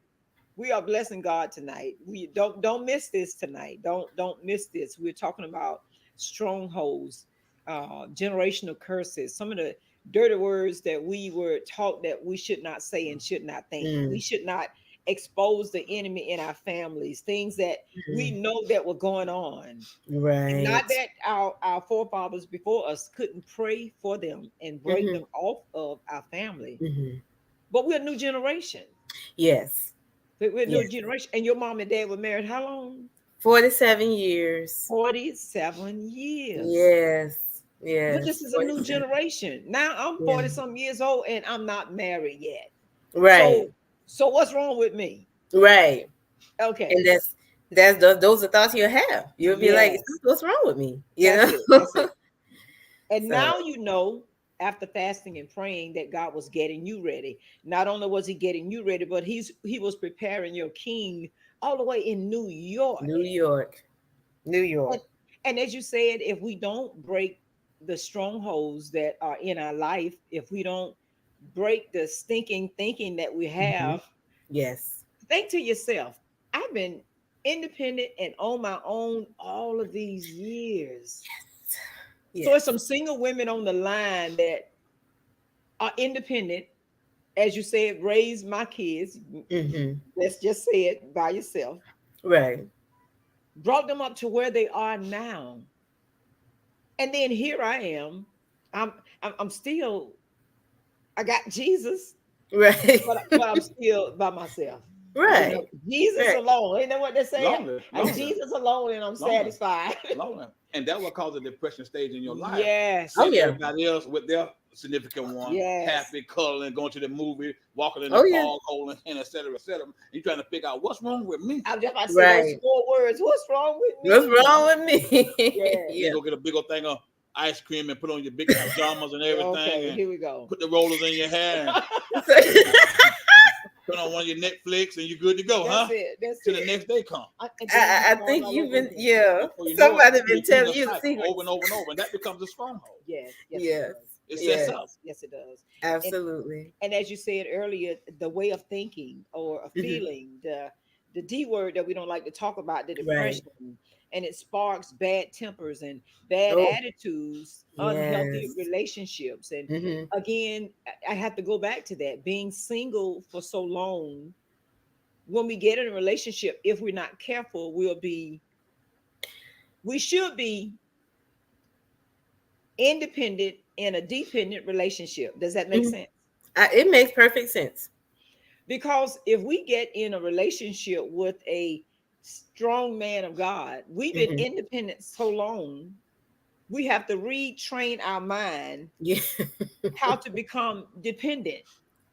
blessing God tonight. We don't miss this tonight. Don't miss this. We're talking about strongholds, generational curses, some of the dirty words that we were taught that we should not say and should not think. We Mm, should not expose the enemy in our families, things that we mm. know that were going on. And Right. not that our forefathers before us couldn't pray for them and break Hmm. them off of our family, Hmm. but we're a new generation. Yes. We're a new Yes. generation. And your mom and dad were married how long? 47 years. 47 years. Yes. But Yes. this is a new 47. generation. Now I'm Yeah. 40 some years old and I'm not married yet. Right. So what's wrong with me? Right. Okay. And those are thoughts you'll have. You'll be like, Yes. what's wrong with me? You That's know? it. That's it. And So now you know, after fasting and praying, that God was getting you ready. Not only was He getting you ready, but He was preparing your king all the way in New York. New York. New And, York. and as you said, if we don't break the strongholds that are in our life, if we don't break the stinking thinking that we Hmm. have, Yes. think to yourself, I've been independent and on my own all of these years. So there's Yes. some single women on the line that are independent, as you said, raise my kids. Hmm. Let's just say it by yourself. Right. Brought them up to where they are now. And then here I am. I'm I'm still I got Jesus, Right. but I'm still by myself. You know, Right. Jesus Right. alone. Ain't that what they say? Longer, And longer, Jesus alone, and I'm longer, satisfied. longer. And that will cause a depression stage in your life. Yes. Oh Seeing yeah. everybody else with their significant one, Yes. happy, cuddling, going to the movie, walking in the Oh yeah. park, holding hands, etc., etc. You trying to figure out what's wrong with me. I'm just about to say those Right. 4 words. What's wrong with What's me? wrong with me? Yes. You Yeah. go get a big old thing of ice cream and put on your big pajamas and everything, Okay, and here we go. put the rollers in your hair and put on one of your Netflix, and you're good to go, That's huh? it. That's Till the it. next day come. And then you I start think all you've over been, again. yeah. Before you know it, Somebody you been repeat telling the you the cycle secret. over and over and over, and that becomes a stronghold. Yes. Yes. It Yes. does. It Yes, sets it Yes, up. does. Yes, it does. And absolutely. and as you said earlier, the way of thinking or a Hmm. feeling, the D word that we don't like to talk about, the Right. depression, and it sparks bad tempers and bad Oh, attitudes, unhealthy yes. relationships. And Hmm. again, I have to go back to that. Being single for so long, when we get in a relationship, if we're not careful, we should be independent in a dependent relationship. Does that make Hmm. sense? It makes perfect sense. Because if we get in a relationship with a strong man of God, we've been Hmm. independent so long, we have to retrain our mind Yeah. how to become dependent,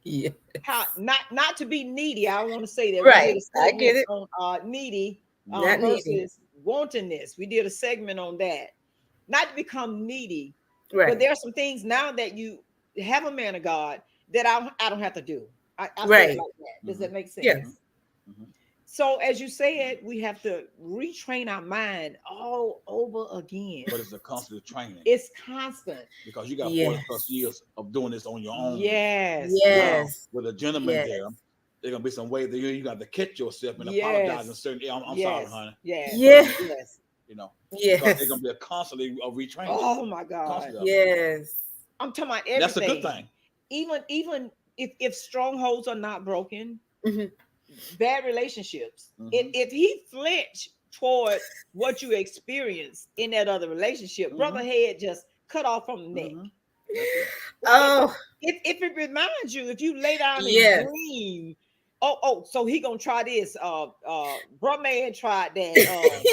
Yeah. how not to be needy. I don't want to say that. We did Right. a I get segment it. on needy Not needy. versus wantingness. We did a segment on that. Not to become needy, but Right. there are some things now that you have a man of God that I don't have to do. I say it Right. like that. Does Mm-hmm. that make Yes. sense? Mm-hmm. So, as you said, we have to retrain our mind all over again. But it's a constant training It's constant. because you got 40 plus Yes. years of doing this on your own. Yes, Now, Yes. with a gentleman Yes. there, there's gonna be some ways that you got to catch yourself and apologize and yes, certain. I'm sorry, yes, honey. yes, But Yeah. yes. you know, because they're Yes. gonna be a constantly of retraining, Oh my God. constantly of it. Yes. I'm talking about That's a good everything. thing. Even if strongholds are not broken, Hmm. bad relationships. Mm-hmm. If he flinched toward what you experienced in that other relationship, brother Mm-hmm. head just cut off from the neck. Mm-hmm. That's it. Oh, If it reminds you, if you lay down and yes. dream, so he gonna try this. Bro man tried that.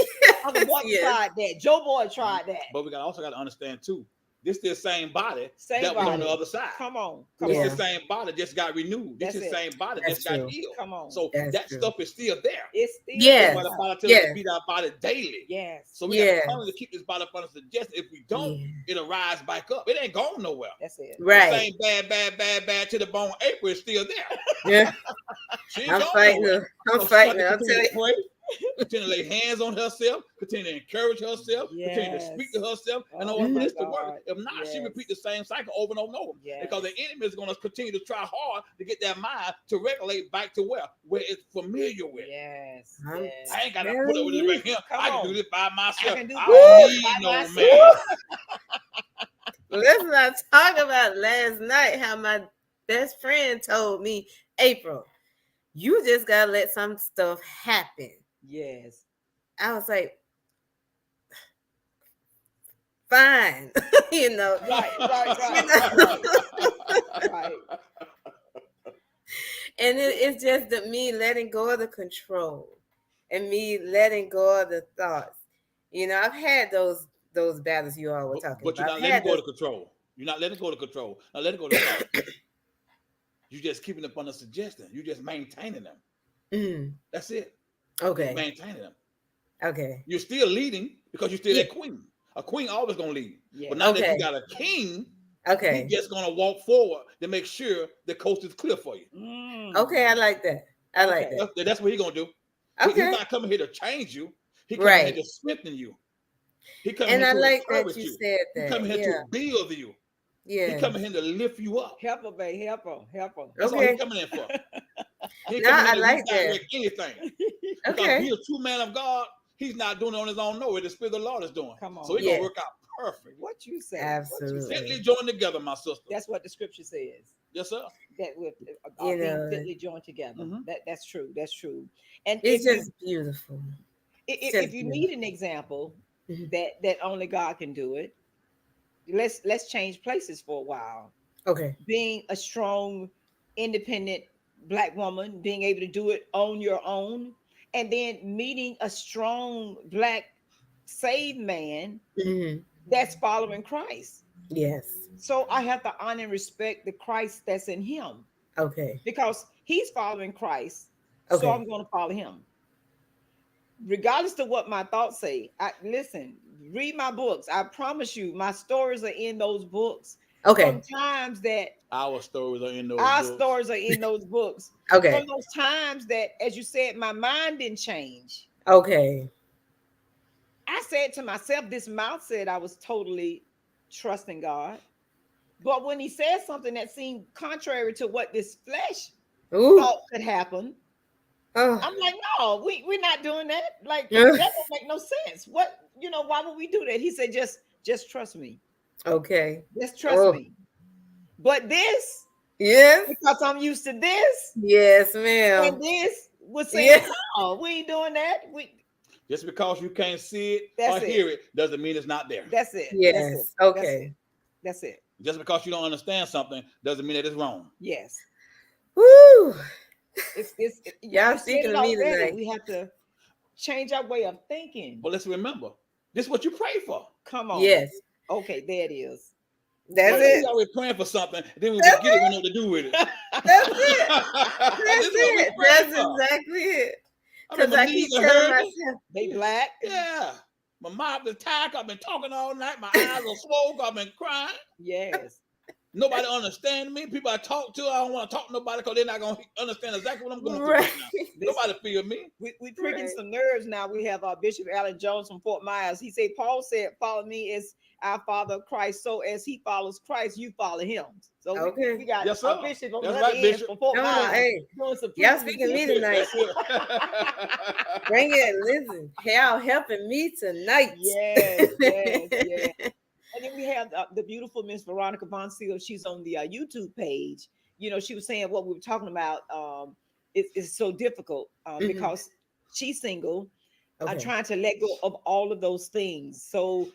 Uncle Buck Yes. tried that. Joe Boy Mhm. tried that. But we also got to understand too, this is the same body Same that was on the body. other side. Come on, come This on. is Yeah. the same body just got renewed. This That's is the it. same body That's just got true. healed. Come on. So That's that true. stuff is still there. It's still That's there. why Yes. the Bible tells us to Yes. beat our body daily. Yes, So we got to Yes. constantly keep this body up under suggestion. If we don't, Yeah. it'll rise back up. It ain't going nowhere. that's it. The Right. same bad to the bone April is still there. Yeah. She ain't I'm going fighting nowhere. her. I'm So she got fighting to her. I'll continue tell to you. pray, continue to lay hands on herself, continue to encourage herself, continue to speak to Yes. herself, in Oh order for Hmm. my this to work. God. If not, she repeat Yes. the same cycle over and over and over. Because the Yes. enemy is going to continue to try hard to get that mind to regulate back to where it's familiar with. Yes. I'm Yes. I ain't got to put up telling with it you. right here. Come I can do on. this by I myself. can do I by don't Woo! this need by no myself. man. Woo! Let's not talk about last night how my best friend told me, April, you just gotta let some stuff happen. Yes. I was like, fine, you know, Right, right, you right, know. right, right. And it's just that me letting go of the control and me letting go of the thoughts. You know, I've had those battles you all were talking But you're about. not I've letting had go those. of the control. You're not letting go of the control. Not letting go of the thought. You just keeping up on the suggestion. You just maintaining them. Mm, That's it. Just okay, maintaining them. okay, You're still leading because you're still yeah, that queen. A queen always gonna lead. But now Yes. that you okay, got a king, he okay, just gonna walk forward to make sure the coast is clear for you. okay. I Mm. like that. I like Okay. that. That's what he gonna do. He's Okay, not coming here to change you. He coming here right. to strengthen you. He coming And here I to like that encourage you you. said He that. coming here Yeah, to build you. He yeah. coming here to lift you up. Help her, babe. Help her. Help her. That's all he Okay. coming in for. He ain't Now coming I here to like that. redirect anything. Because Okay. he's a true man of God. He's not doing it on his own. No, the Spirit of the Lord is doing. Come So on. it's gonna Yeah. work out perfect. What you say? What you say? Fitly Absolutely. joined together, my sister. That's what the scripture says. Yes, sir. That with You being know, fitly joined together. Mm-hmm. That's true. That's true. And it's just beautiful. It's if just you need beautiful. an example Mhm. that only God can do it, let's change places for a while. Okay. Being a strong, independent black woman, being able to do it on your own, and then meeting a strong black saved man Hmm. that's following Christ. Yes. So I have to honor and respect the Christ that's in him Okay. because he's following Christ. So Okay. I'm going to follow him. Regardless of what my thoughts say, I listen, read my books. I promise you, my stories are in those books. From Okay. times that Our stories are in those our books. stories are in those books. From Okay. those times that, as you said, my mind didn't change. Okay. I said to myself, this mouth said I was totally trusting God. But when he said something that seemed contrary to what this flesh Ooh. thought could happen, Oh. I'm like, no, we're not doing that. Like that don't make no sense. What why would we do that? He said, just trust me. Okay. Just trust Oh. me. But this, Yes. because I'm used to this, Yes, ma'am. and this was saying, Yes. no, we ain't doing that. Just because you can't see it or That's it. hear it doesn't mean it's not there. That's it. That's it. Yes. That's it. Okay. That's it. Just because you don't understand something doesn't mean that it's wrong. Yes. Woo. You Y'all said speaking it to me already. tonight. We have to change our way of thinking. But let's remember, this is what you pray for. Come on. Yes. Okay, there it is. That's What if it. we always praying for something, then when we That's get it, we it. know what to do with it? That's it. This That's is what we it. praying That's for. exactly it. I mean, Because my I knees keep are telling hurting. myself, They black. Yeah. My mouth is tired. I've been talking all night. My eyes are swollen. I've been crying. Yes. Nobody understands me. People I talk to, I don't want to talk to nobody because they're not going to understand exactly what I'm going through right. right now. Listen, Nobody feel me. we pricking Right. some nerves now. We have Bishop Allen Jones from Fort Myers. He said, Paul said, follow me as our Father Christ. So as he follows Christ, you follow him. So we Okay. got Yes, a sir. bishop on the That's other right, end Bishop. from Fort No, Myers hey, doing some y'all preaching. speaking to me That's it. tonight. That's Bring it. it. Listen, y'all helping me tonight. Yes, yes, yes. And then we have the beautiful Miss Veronica Von Seal. She's on the YouTube page. She was saying what we were talking about. It's so difficult Mhm. because she's single. I'm Okay. trying to let go of all of those things. So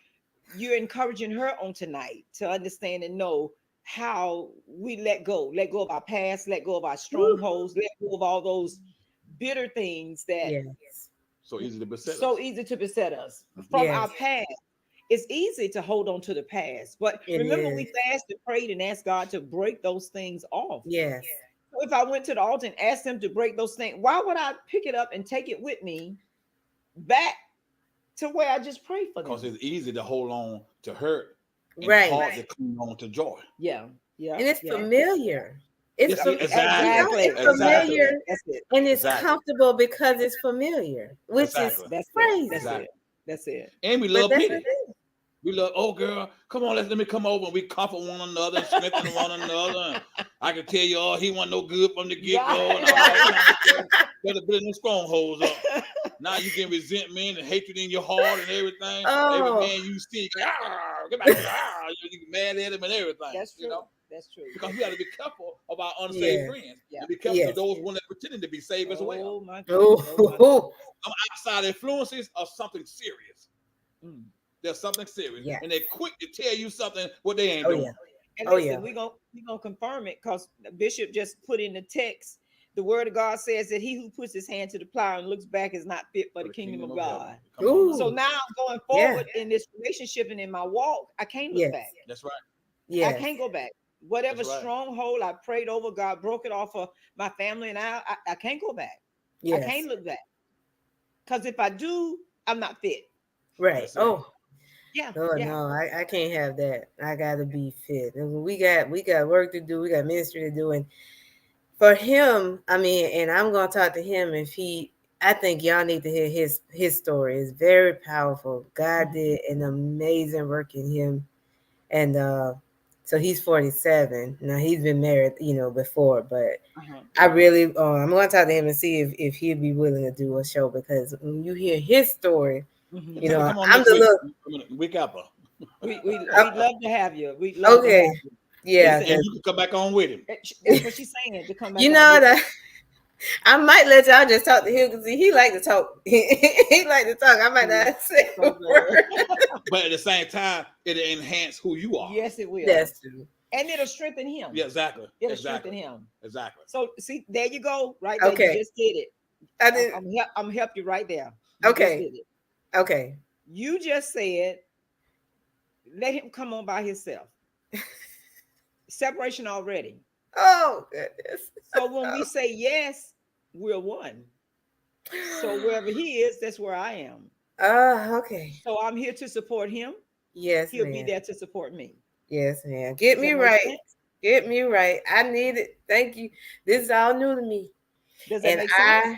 you're encouraging her on tonight to understand and know how we let go of our past, let go of our Woo. strongholds, let go of all those bitter things that Yes. So easy to beset so us. easy to beset us from our Yes. past. It's easy to hold on to the past, but It remember, is. we fasted, prayed, and asked God to break those things off. Yes. So if I went to the altar and asked Him to break those things, why would I pick it up and take it with me back to where I just prayed for Because them? it's easy to hold on to hurt and Right. hard to cling on to joy. Yeah, yeah, And it's yeah. familiar. It's Yes, you know, exactly. Exactly, it's exactly. familiar Exactly. That's it. and it's Exactly. comfortable because it's familiar, which is Exactly. That's it. That's crazy. it. Exactly. That's it. And we But love that's the pity. thing. We love, oh girl, come on, let me come over and we comfort one another and strengthen one another. And I can tell you, oh, he wasn't no good from the get go and Right, all that right. kind of stuff. Better build them strongholds up. Now you get resentment and hatred in your heart and everything. Every Oh. man you see, get back here, you get mad at him and everything, That's true. That's true. because That's we got true. to be careful of our unsaved Yes. friends Yeah. and be careful of Yes. those one that pretending to be saved as well. Oh my goodness. Oh my Oh. Some outside influences are something serious. goodness. Mm. There's something serious, Yes. and they're quick to tell you something what they ain't Oh doing. yeah. And Oh yeah. listen, we gonna confirm it because Bishop just put in the text. The word of God says that he who puts his hand to the plow and looks back is not fit for For the the kingdom kingdom of of heaven. God. Come on now. So Ooh. now going Yeah. forward in this relationship and in my walk, I can't look Yes. back. That's right. I Yes. can't go back. That's Whatever right. stronghold I prayed over, God broke it off of my family, and I can't go back. I Yes. can't look back because if I do, I'm not fit. Right. That's it. Oh. Yeah, Oh yeah. no, I can't have that. I gotta be fit. And we got work to do. We got ministry to do. And for him, I mean, and I'm gonna talk to him if he. I think y'all need to hear his story. It's very powerful. God Mhm. did an amazing work in him, and so he's 47 now. He's been married, before, but Uh-huh. I really, I'm gonna talk to him and see if he'd be willing to do a show because when you hear his story, Well, Mhm. tell me, come on I'm next the week. look. Week after. We'd love to have you. We'd love to Okay, have you. yeah, Listen, And 'cause you can come back on with him. that's what she's saying to come you back on know with you. that I might let y'all just talk to him because he like to talk. He like to talk. I might Mm, not say a so good. word. But at the same time, it'll enhance who you are. Yes, it will, That's true. and it'll strengthen Yeah, him. exactly. It'll strengthen Exactly. him. Exactly. So see, there you go, right there. You Okay, just did it. I I'm did. I'm help you right there. You just Okay, did it. okay. You just said, let him come on by himself. Separation already. Oh goodness. So when we say yes, we're one. So wherever he is, that's where I am. Okay. So I'm here to support him. Yes, He'll be ma'am. there to support me. Yes, ma'am. Get Does me that make right. sense? Get me right. I need it. Thank you. This is all new to me, Does that and make sense?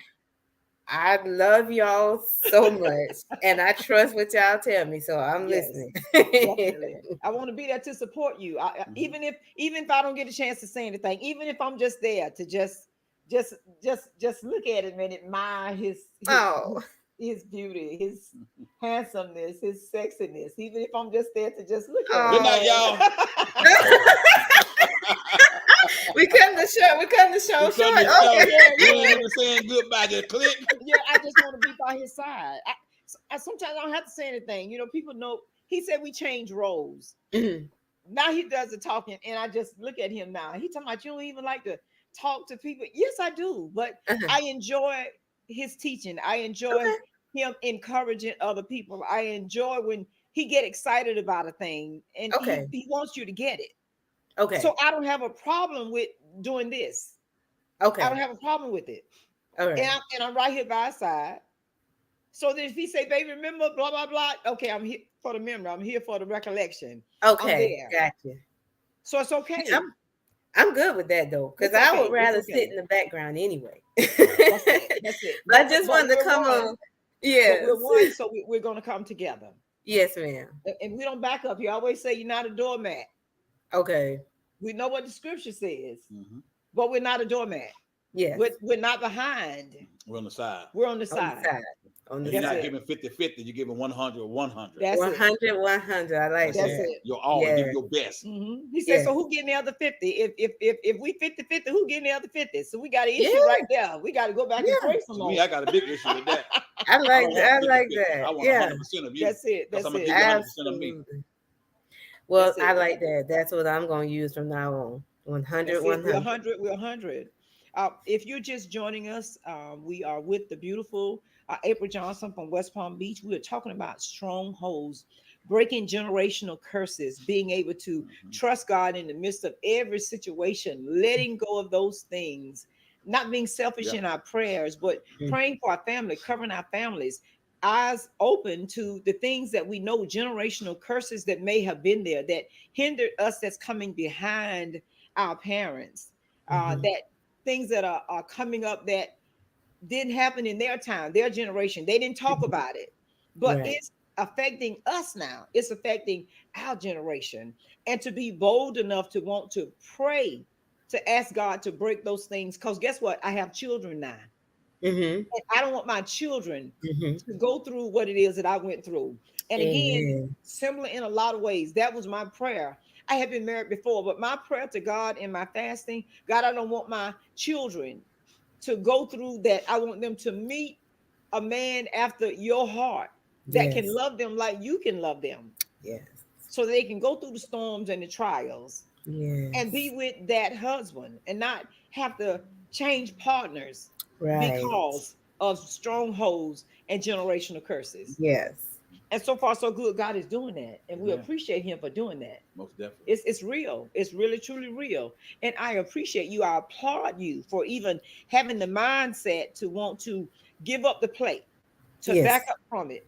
I love y'all so much, and I trust what y'all tell me, so I'm Yes, listening. definitely. I want to be there to support you. Mhm. Even if I don't get a chance to say anything, even if I'm just there to just just look at him and admire Oh, his beauty, his handsomeness, his sexiness. Even if I'm just there to just look at Good night, oh. y'all. him. We come to show We come short. to show. Okay. Yeah, We ain't yeah, even saying goodbye. Just click. yeah. I just want to be by his side. Sometimes I don't have to say anything. People know. He said we change roles. Mhm. Now he does the talking, and I just look at him now. He talking about you don't even like to talk to people. Yes, I do, but Uh-huh. I enjoy his teaching. I enjoy Okay. him encouraging other people. I enjoy when he get excited about a thing, and he, Okay. he wants you to get it. So Okay. I don't have a problem with doing this. I don't Okay. have a problem with it, All and right. I'm right here by his side. So that if he say, "Baby, remember blah blah blah," okay, I'm here for the memory. I'm here for the recollection. I'm Okay. there, Gotcha. so it's Yeah, okay. I'm good with that though, because It's I would okay. It's rather sit okay. in the background anyway. That's it. That's it. I But just but wanted to we're come one. on. But Yes. we're one, so we're gonna come together. Yes, ma'am. And we don't back up. You always say you're not a doormat. Okay. We know what the scripture says, Mhm. but we're not a doormat. Yes. We're not behind. We're on the side. We're on the On the side. side. On the And you're That's not side. it. giving 50-50. You're giving 100 100. That's it. 100, 100. I like That's That's it. that. it. You're all. Give Yes. your best. He said, Yes. so who getting the other 50? If we 50-50, who getting the other 50? So we got an issue Yeah. right there. We got to go back and Yeah. pray some To me, more. I got a big issue with that. I I like don't want I 50 like 50. I that. want Yeah. 100% of you That's it. because That's I'm going to it. give you 100% of me. Absolutely. Well, That's I it. like that. That's what I'm going to use from now on. 100, That's it. We're 100. 100. We're 100. If you're just joining us, we are with the beautiful April Johnson from West Palm Beach. We are talking about strongholds, breaking generational curses, being able to Mhm. trust God in the midst of every situation, letting go of those things, not being selfish Yep. in our prayers, but Mm. praying for our family, covering our families, eyes open to the things that we know, generational curses that may have been there that hindered us, that's coming behind our parents, Mhm. that things that are coming up that didn't happen in their time, their generation. They didn't talk Mhm. about it, but Right. it's affecting us now. It's affecting our generation. And to be bold enough to want to pray, to ask God to break those things. Because guess what? I have children now. Mhm. And I don't want my children Mhm. to go through what it is that I went through. And again, Amen. similar in a lot of ways, that was my prayer. I had been married before, but my prayer to God in my fasting, God, I don't want my children to go through that. I want them to meet a man after your heart that can Yes. love them like you can love them, Yes. so they can go through the storms and the trials and be Yes. with that husband and not have to change partners Right. because of strongholds and generational curses. Yes. And so far, so good. God is doing that, and we Amen. appreciate Him for doing that. Most definitely. It's real. It's really truly real, and I appreciate you. I applaud you for even having the mindset to want to give up the plate, to back Yes. up from it,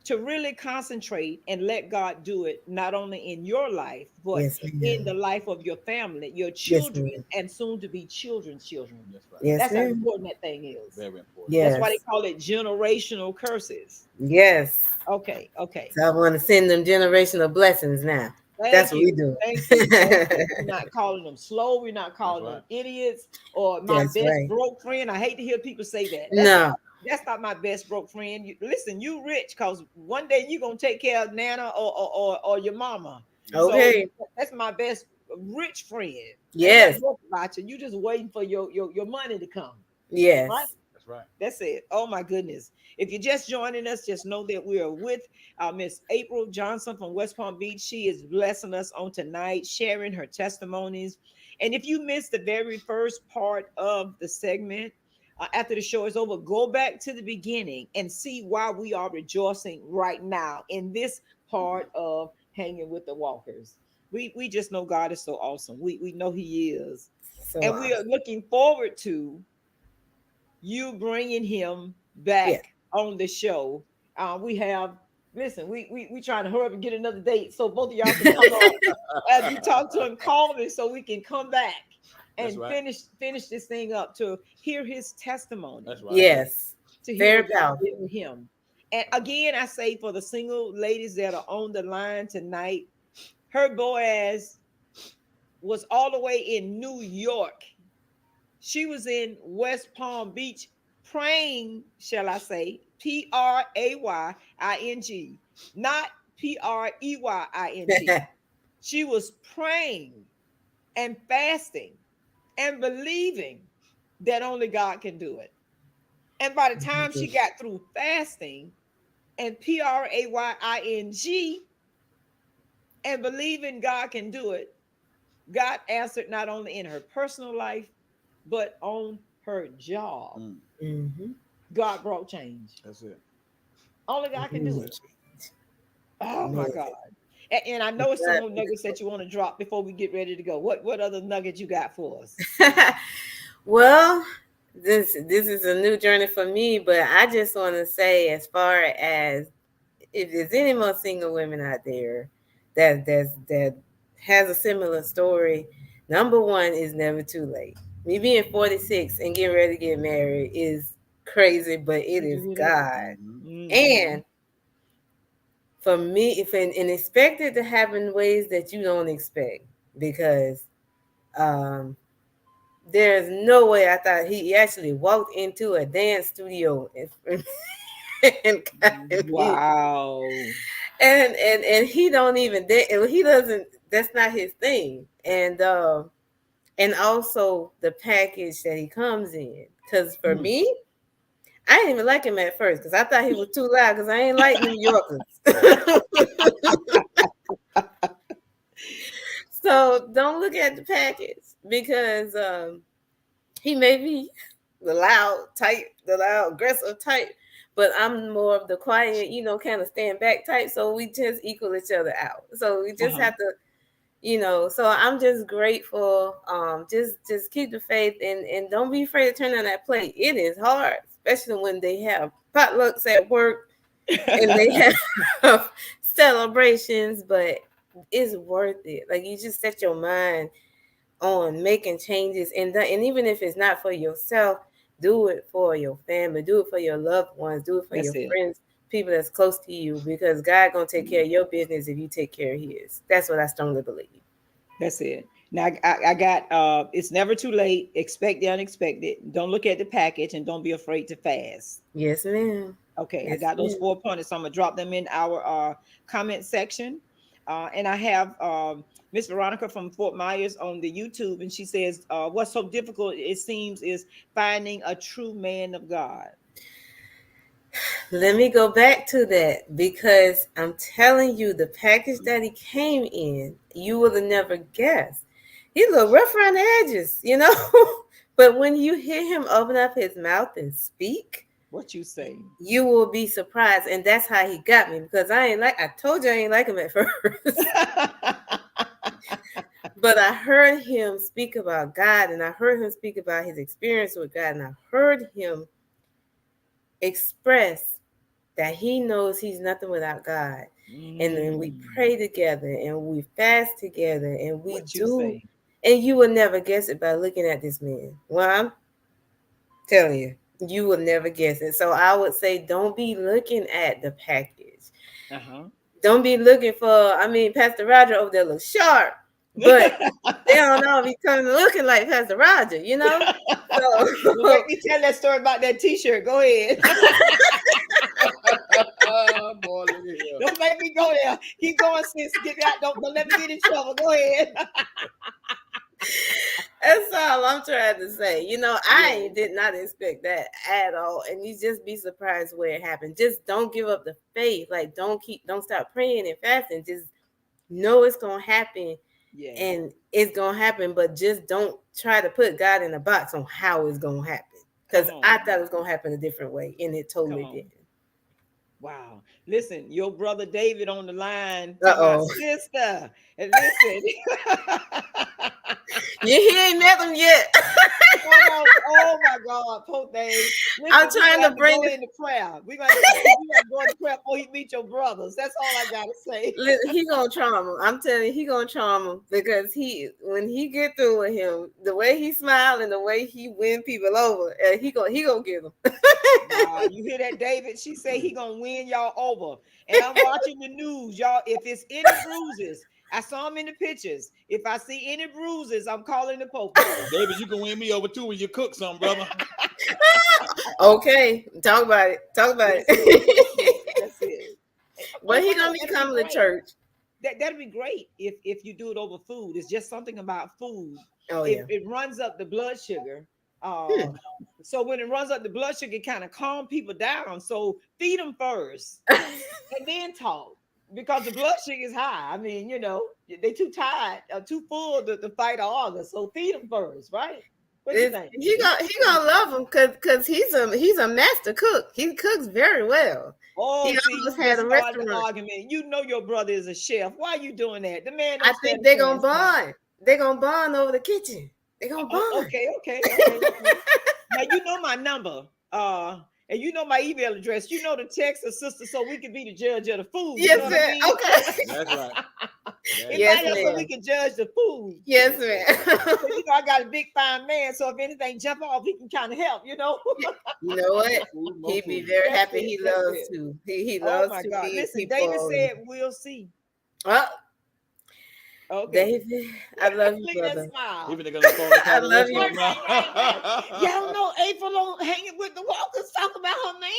to really concentrate and let God do it, not only in your life, but Yes, in the ma'am. life of your family, your Yes, children, ma'am. and soon to be children's children. That's right. Yes, That's how ma'am. important that thing is. Very important. That's why they Yes. call it generational curses. Yes. Okay, okay. So I want to send them generational blessings now. That's Thank what we you. do. Thank you. Thank you. We're not calling them slow. We're not That's calling right. them idiots or my That's best right. broke friend. I hate to hear people say that. No. That's not my best broke friend. Listen, you rich because one day you're gonna take care of Nana or your mama. Mhm. So Okay. that's my best rich friend. Ain't nothing Yes. broke about you. You just waiting for your money to come. Right? Yes. That's right. That's it. Oh my goodness. If you're just joining us, just know that we are with Miss April Johnson from West Palm Beach. She is blessing us on tonight, sharing her testimonies. And if you missed the very first part of the segment, after the show is over, go back to the beginning and see why we are rejoicing right now in this part of hanging with the walkers. We just know God is so awesome. We know He is, So and we are awesome. looking forward to you bringing him Yeah. back on the show. We have listen. We trying to hurry up and get another date so both of y'all can come on as you talk to him. Call me so we can come back That's and right. finish this thing up to hear his That's testimony. right. Yes. to hear Very what God did powerful. with him. And again, I say for the single ladies that are on the line tonight, her Boaz was all the way in New York. She was in West Palm Beach praying, shall I say, Praying, not Preying. She was praying and fasting and believing that only God can do it. And by the time she got through fasting and Praying and believing God can do it, God answered not only in her personal life, but on her job. Mm, Mm-hmm. God brought change. that's it. Only God can do it. Oh my Man. God. And I know it's some more nuggets that you want to drop before we get ready to go. What other nugget you got for us? Well, this is a new journey for me, but I just want to say, as far as if there's any more single women out there that has a similar story, number one is never too late. Me being 46 and getting ready to get married is crazy, but it Did you is hear that? God. Mm-hmm. Mm-hmm. And for me, if and expect it to happen in ways that you don't expect, because um there's no way I thought he actually walked into a dance studio and got me. Wow. And he don't even he doesn't, that's not his thing. And also the package that he comes in, because for Mm. me, I didn't even like him at first because I thought he was too loud, because I ain't like New Yorkers. So don't look at the package, because he may be the loud type, the loud aggressive type, but I'm more of the quiet, kind of stand back type. So we just equal each other out. So we just Uh-huh. have to, So I'm just grateful. Just keep the faith, and don't be afraid to turn on that plate. It is hard, especially when they have potlucks at work and they have celebrations, but it's worth it. Like, you just set your mind on making changes, and even if it's not for yourself, do it for your family, do it for your loved ones, do it for That's your it. friends, people that's close to you, because God gonna take care of your business if you take care of his. That's what I strongly believe. That's it. Now I got it's never too late. Expect the unexpected. Don't look at the package and don't be afraid to fast. Yes, ma'am. Okay, I Yes, got those ma'am. 4 pointers. So I'm gonna drop them in our comment section. And I have Miss Veronica from Fort Myers on the YouTube, and she says, "What's so difficult? It seems is finding a true man of God." Let me go back to that, because I'm telling you, the package that he came in, you would have never guessed. He looked rough around the edges. But when you hear him open up his mouth and speak, What you say? you will be surprised. And that's how he got me, because I told you I ain't like him at first. But I heard him speak about God, and I heard him speak about his experience with God, and I heard him express that he knows he's nothing without God. And then we Mm, pray together and we fast together and we what you do, say? and you will never guess it by looking at this man. Well, I'm telling you, you will never guess it. So I would say, don't be looking at the package. Uh Don't be looking for, Pastor Roger over there looks sharp, but huh. they don't know if he's coming looking like Pastor Roger. Well, let So me tell that story about that T-shirt. Go ahead. Boy, look at here. Don't make me go there. Keep going, sis. Get out. Don't let me get in trouble. Go ahead. that's all I'm trying to say. Yeah. I did not expect that at all. And you just be surprised where it happened. Just don't give up the faith. Like, don't stop praying and fasting. Just know it's gonna happen, Yes. and it's gonna happen, but just don't try to put God in a box on how it's gonna happen. Because Come on. I thought it was gonna happen a different way, and it Come totally on. didn't. Wow. Listen, your brother David on the line talking about Uh-oh. sister. And listen. Yeah, he ain't met them yet. Oh my God, poor Dave. I'm Listen, we're trying gonna to have to bring go into prayer. We're gonna have to, you gotta go into prayer before you meet your brothers. That's all I gotta say. he gonna charm him. I'm telling you, he gonna charm him because when he get through with him, the way he smile and the way he win people over, he gonna get them. Wow, you hear that, David? She say he gonna win y'all over. And I'm watching the news, y'all. If it's any bruises, I saw him in the pictures. If I see any bruises, I'm calling the police. David, you can win me over too when you cook something, brother. Okay, talk about it. Talk about That's it. That's it. it. That's it. But Oh he wow, gonna be that'd be coming to great. church. That'd be great if you do it over food. It's just something about food. Oh It yeah. it runs up the blood sugar. Uh, Hmm. so when it runs up the blood sugar, it kind of calm people down. So feed them first and then talk because the blood sugar is high. I mean, they too tired, too full to fight August. So feed them first, right? What you think? He gonna love him because he's a master cook. He cooks very well. Oh, He see, almost you had just a started the restaurant. argument. You know your brother is a chef. Why are you doing that? The man I don't stand think a they're gonna chance now. bond. They're gonna bond over the kitchen. They're gonna Oh, bond. okay. Now you know my number, and you know my email address. You know the text or sister, so we can be the judge of the food. You know Yes, what I man. mean? Okay. That's right. That's Yes, right. Invite us so we ma'am. can judge the food. Yes, ma'am. So I got a big fine man, so if anything jump off, he can kind of help. You know More what? food, more He'd be food. very That's happy. it. He That's loves it. to. He Oh loves my to God! feed Listen, David people. said we'll see. Oh, Okay. David, I love you, Look at that brother. smile. Even they're gonna phone and I call the love you. restaurant Right. now. Y'all know April don't hang it with the Walkers. Talk about her man.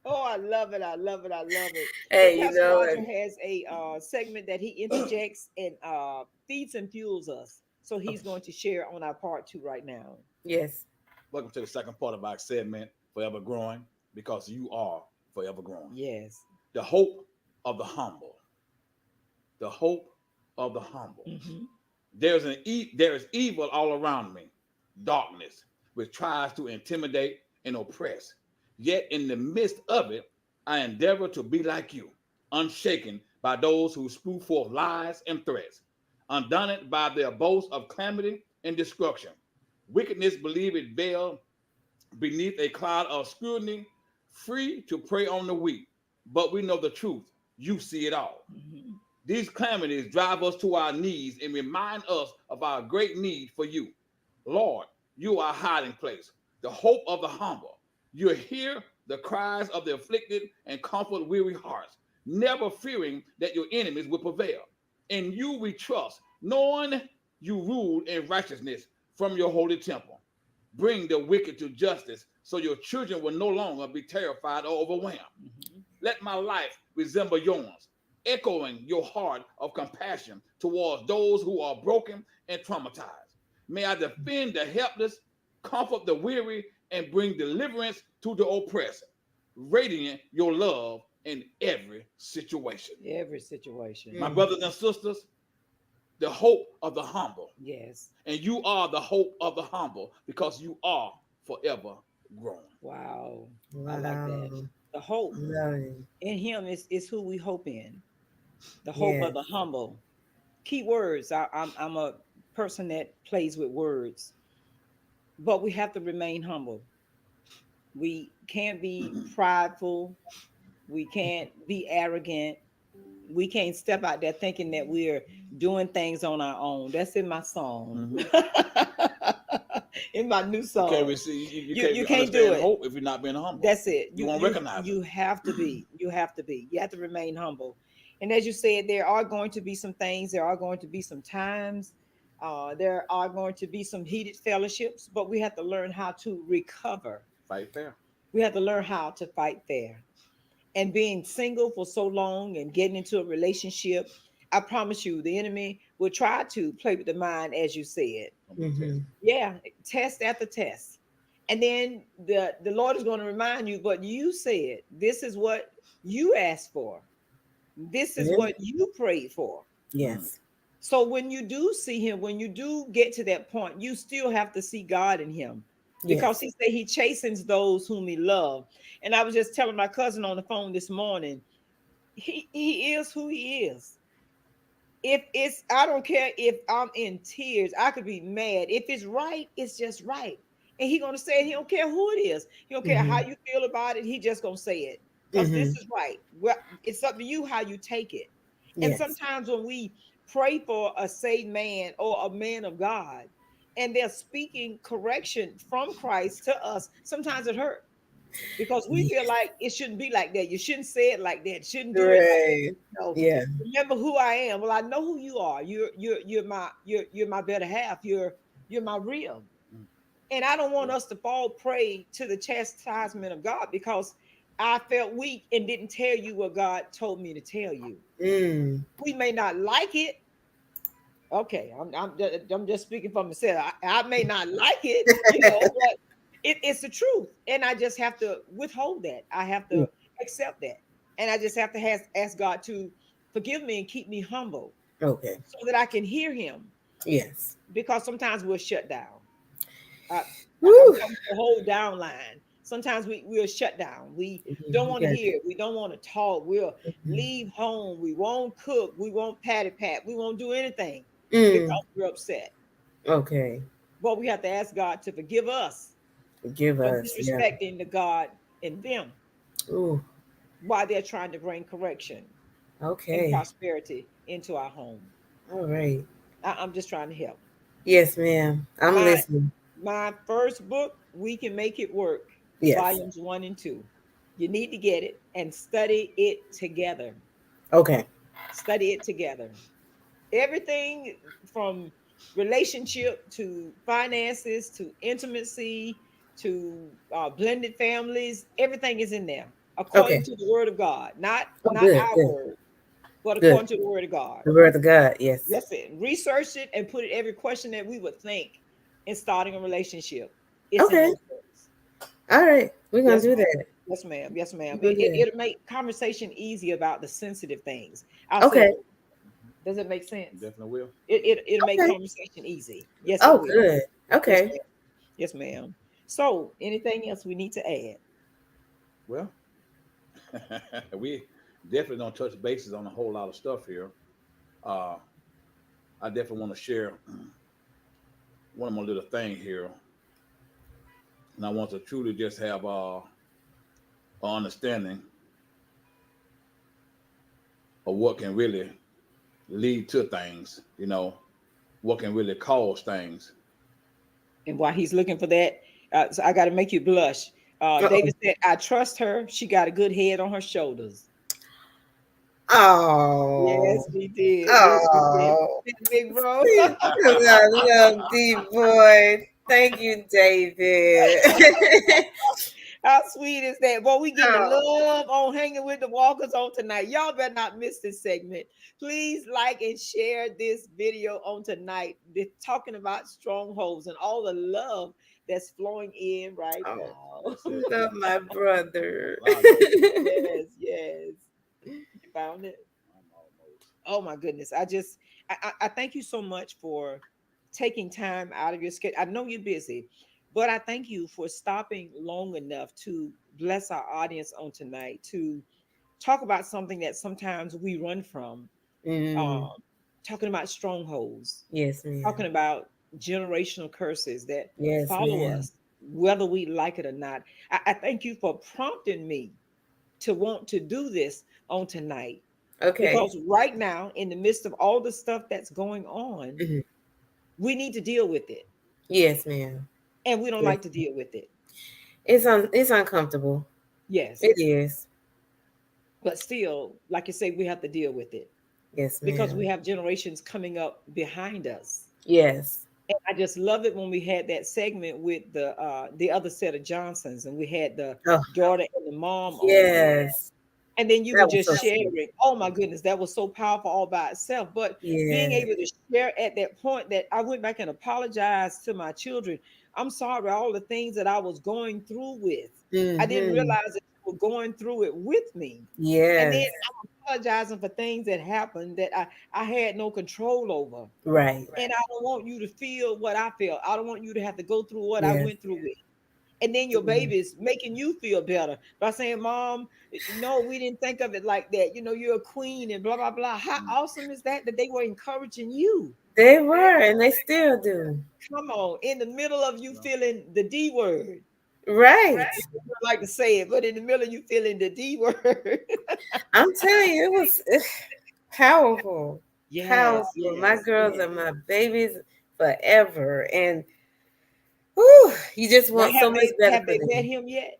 Oh, I love it. I love it. I love it. But Hey, you Pastor know Roger what? has a segment that he interjects and feeds and fuels us. So he's going to share on our part two right now. Yes. Welcome to the second part of our segment, Forever Growing, because you are forever growing. Yes. The hope of the humble. The hope of the humble. Mm-hmm. There is evil all around me, darkness, which tries to intimidate and oppress. Yet in the midst of it, I endeavor to be like you, unshaken by those who spew forth lies and threats, undaunted by their boast of calamity and destruction. Wickedness believe it veiled beneath a cloud of scrutiny, free to prey on the weak. But we know the truth. You see it all. Mm-hmm. These calamities drive us to our knees and remind us of our great need for you. Lord, you are our hiding place, the hope of the humble. You hear the cries of the afflicted and comfort weary hearts, never fearing that your enemies will prevail. In you we trust, knowing you rule in righteousness from your holy temple. Bring the wicked to justice so your children will no longer be terrified or overwhelmed. Mm-hmm. Let my life resemble yours, echoing your heart of compassion towards those who are broken and traumatized. May I defend the helpless, comfort the weary, and bring deliverance to the oppressed, radiant your love in every situation. Every situation. My Mm. brothers and sisters, the hope of the humble. Yes. And you are the hope of the humble because you are forever growing. Wow. I like that. Wow. The hope Love it. in him is who we hope in. The hope of Yes. the humble. Key words. I'm a person that plays with words, but we have to remain humble. We can't be prideful. We can't be arrogant. We can't step out there thinking that we're doing things on our own. That's in my song. Mhm. In my new You can't song. receive, you You can't you can't do understand it. hope if you're not being humble. That's it. You You won't you recognize it. you have to be. You have to be. You have to remain humble. And as you said, there are going to be some things. There are going to be some times. There are going to be some heated fellowships, but we have to learn how to recover. Fight fair. We have to learn how to fight fair. And being single for so long and getting into a relationship, I promise you, the enemy will try to play with the mind, as you said. Gonna be a test. Mm-hmm. Yeah, test after test. And then the Lord is going to remind you, but you said this is what you asked for. This is Yeah. what you prayed for. Mm. Yes. So when you do see him, when you do get to that point, you still have to see God in him. Because Yes. he said he chastens those whom he loves. And I was just telling my cousin on the phone this morning, he is who he is. If it's, I don't care if I'm in tears, I could be mad. If it's right, it's just right. And he gonna say it. He don't care who it is. He don't care how Mm-hmm. you feel about it. He just gonna say it because this Mm-hmm. is right. Well, it's up to you how you take it. And Yes. sometimes when we pray for a saved man or a man of God, and they're speaking correction from Christ to us, sometimes it hurts because we feel Yes. like it shouldn't be like that. You shouldn't say it like that. Shouldn't do it like Right. no. Yeah. Remember who I am. Well, I know who you are. You're my better half. You're my real. Mm. And I don't want Yeah. us to fall prey to the chastisement of God because I felt weak and didn't tell you what God told me to tell you. Mm. We may not like it. Okay, I'm just speaking for myself. I may not like it, but it's the truth, and I just have to withhold that. I have Mm. to accept that, and I just have to ask God to forgive me and keep me humble Okay. so that I can hear Him. Yes. Because sometimes we're shut down. I, I'm Woo. talking the whole down line. Sometimes we'll shut down. We don't Mhm. want to Yes. hear. We don't want to talk. We'll Mhm. leave home. We won't cook. We won't patty pat. We won't do anything Mm. because we're upset. Okay. But we have to ask God to forgive us Forgive for us. Yeah. disrespecting the God in them Ooh. while they're trying to bring correction and Okay. prosperity into our home. All right. I'm just trying to help. Yes, ma'am. I'm My listening. my first book, We Can Make It Work, Yes. volumes 1 and 2. You need to get it and study it together. Okay. Study it together. Everything from relationship to finances to intimacy to blended families, everything is in there according Okay. to the word of God, not Oh, not good. our Good. word, but Good. according to the word of God. The word of God. Yes. That's it. Research it and put it every question that we would think in starting a relationship. It's in Okay. those books. All right. We're gonna Yes, do ma'am. that. Yes, ma'am. Yes, We're ma'am. gonna do that. It'll make conversation easy about the sensitive things. I'll say Okay. it. Mhm. Does it make sense? Definitely will. It'll make Okay. conversation easy. Yes, it Oh, will. good. Yes, Okay. ma'am. Yes, ma'am. So, anything else we need to add? Well, we definitely don't touch bases on a whole lot of stuff here. Uh, I definitely want to share one more little thing here, and I want to truly just have an understanding of what can really lead to things. What can really cause things. And while he's looking for that, so I got to make you blush. Uh-oh. David said, "I trust her. She got a good head on her shoulders." Yes, Oh. she did. Yes, she did. Oh. Big bro. See, 'cause I love D boy. Thank you, David. How sweet is that? Boy, we getting the Oh. love on hanging with the walkers on tonight. Y'all better not miss this segment. Please like and share this video on tonight. They're talking about strongholds and all the love that's flowing in right Oh, now. love my brother. A lot of love. Yes, yes. You found it? I'm almost. Oh my goodness. I thank you so much for taking time out of your schedule. I know you're busy, but I thank you for stopping long enough to bless our audience on tonight to talk about something that sometimes we run from. Mm, Um, Talking about strongholds, yes, ma'am. talking about generational curses that Yes, follow ma'am. us, whether we like it or not. I thank you for prompting me to want to do this on tonight Okay. because right now, in the midst of all the stuff that's going on, Mhm. we need to deal with it. Yes, ma'am. And we don't Yes. like to deal with it. It's uncomfortable. Yes. It is. But still, like you say, we have to deal with it Yes, because we ma'am. have generations coming up behind us. Yes. And I just love it when we had that segment with the other set of Johnsons and we had the Oh, daughter and the mom on. yes. And then you were That was just so sweet. sharing. Oh my goodness, that was so powerful all by itself. But being Yeah. able to share at that point that I went back and apologized to my children. I'm sorry, all the things that I was going through with. I didn't Mm-hmm. realize that you were going through it with me. And then Yes. I'm apologizing for things that happened that I had no control over. Right. And I don't want you to feel what I felt. I don't want you to have to go through what I Yes. went through with. And then your baby's making you feel better by saying, "Mom, no, we didn't think of it like that. You know, you're a queen and blah blah blah." How awesome is that? That they were encouraging you. They were, and they still do. Come on, in the middle of you feeling the D word. Right. I don't like to say it, but in the middle of you feeling the D word. I'm telling you, it was powerful. Yes, Powerful. My yes, girls yes. are my babies forever. And whew, you just Now want so much better have for they met them. him yet?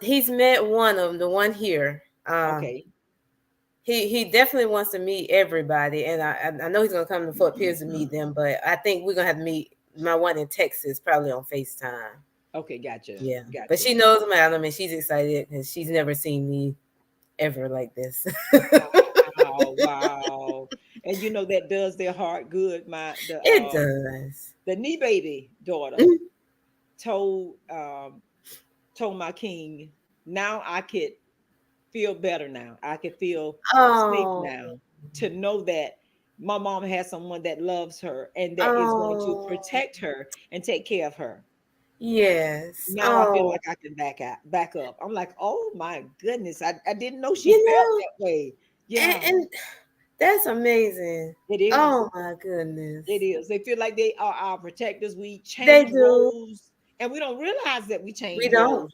He's met one of them, the one here. Okay. He definitely wants to meet everybody, and I know he's gonna come to Fort Pierce to meet them, but I think we're gonna have to meet my one in Texas probably on FaceTime. Okay, gotcha. Yeah, but Gotcha. she knows about him and she's excited because she's never seen me ever like this. Wow, wow. And you know that does their heart good. It does. The knee baby daughter Mhm. told told my king, now I could feel better now. I could feel safe Oh, now to know that my mom has someone that loves her and that is going to oh, protect her and take care of her. yes. Now I feel Oh, like I can back up. I'm like, oh my goodness. I didn't know she you felt know, that way. Yeah, and that's amazing. it is. Oh my It goodness. is. They feel like they are our protectors. We They change do. roles and we don't realize that we We change don't. roles.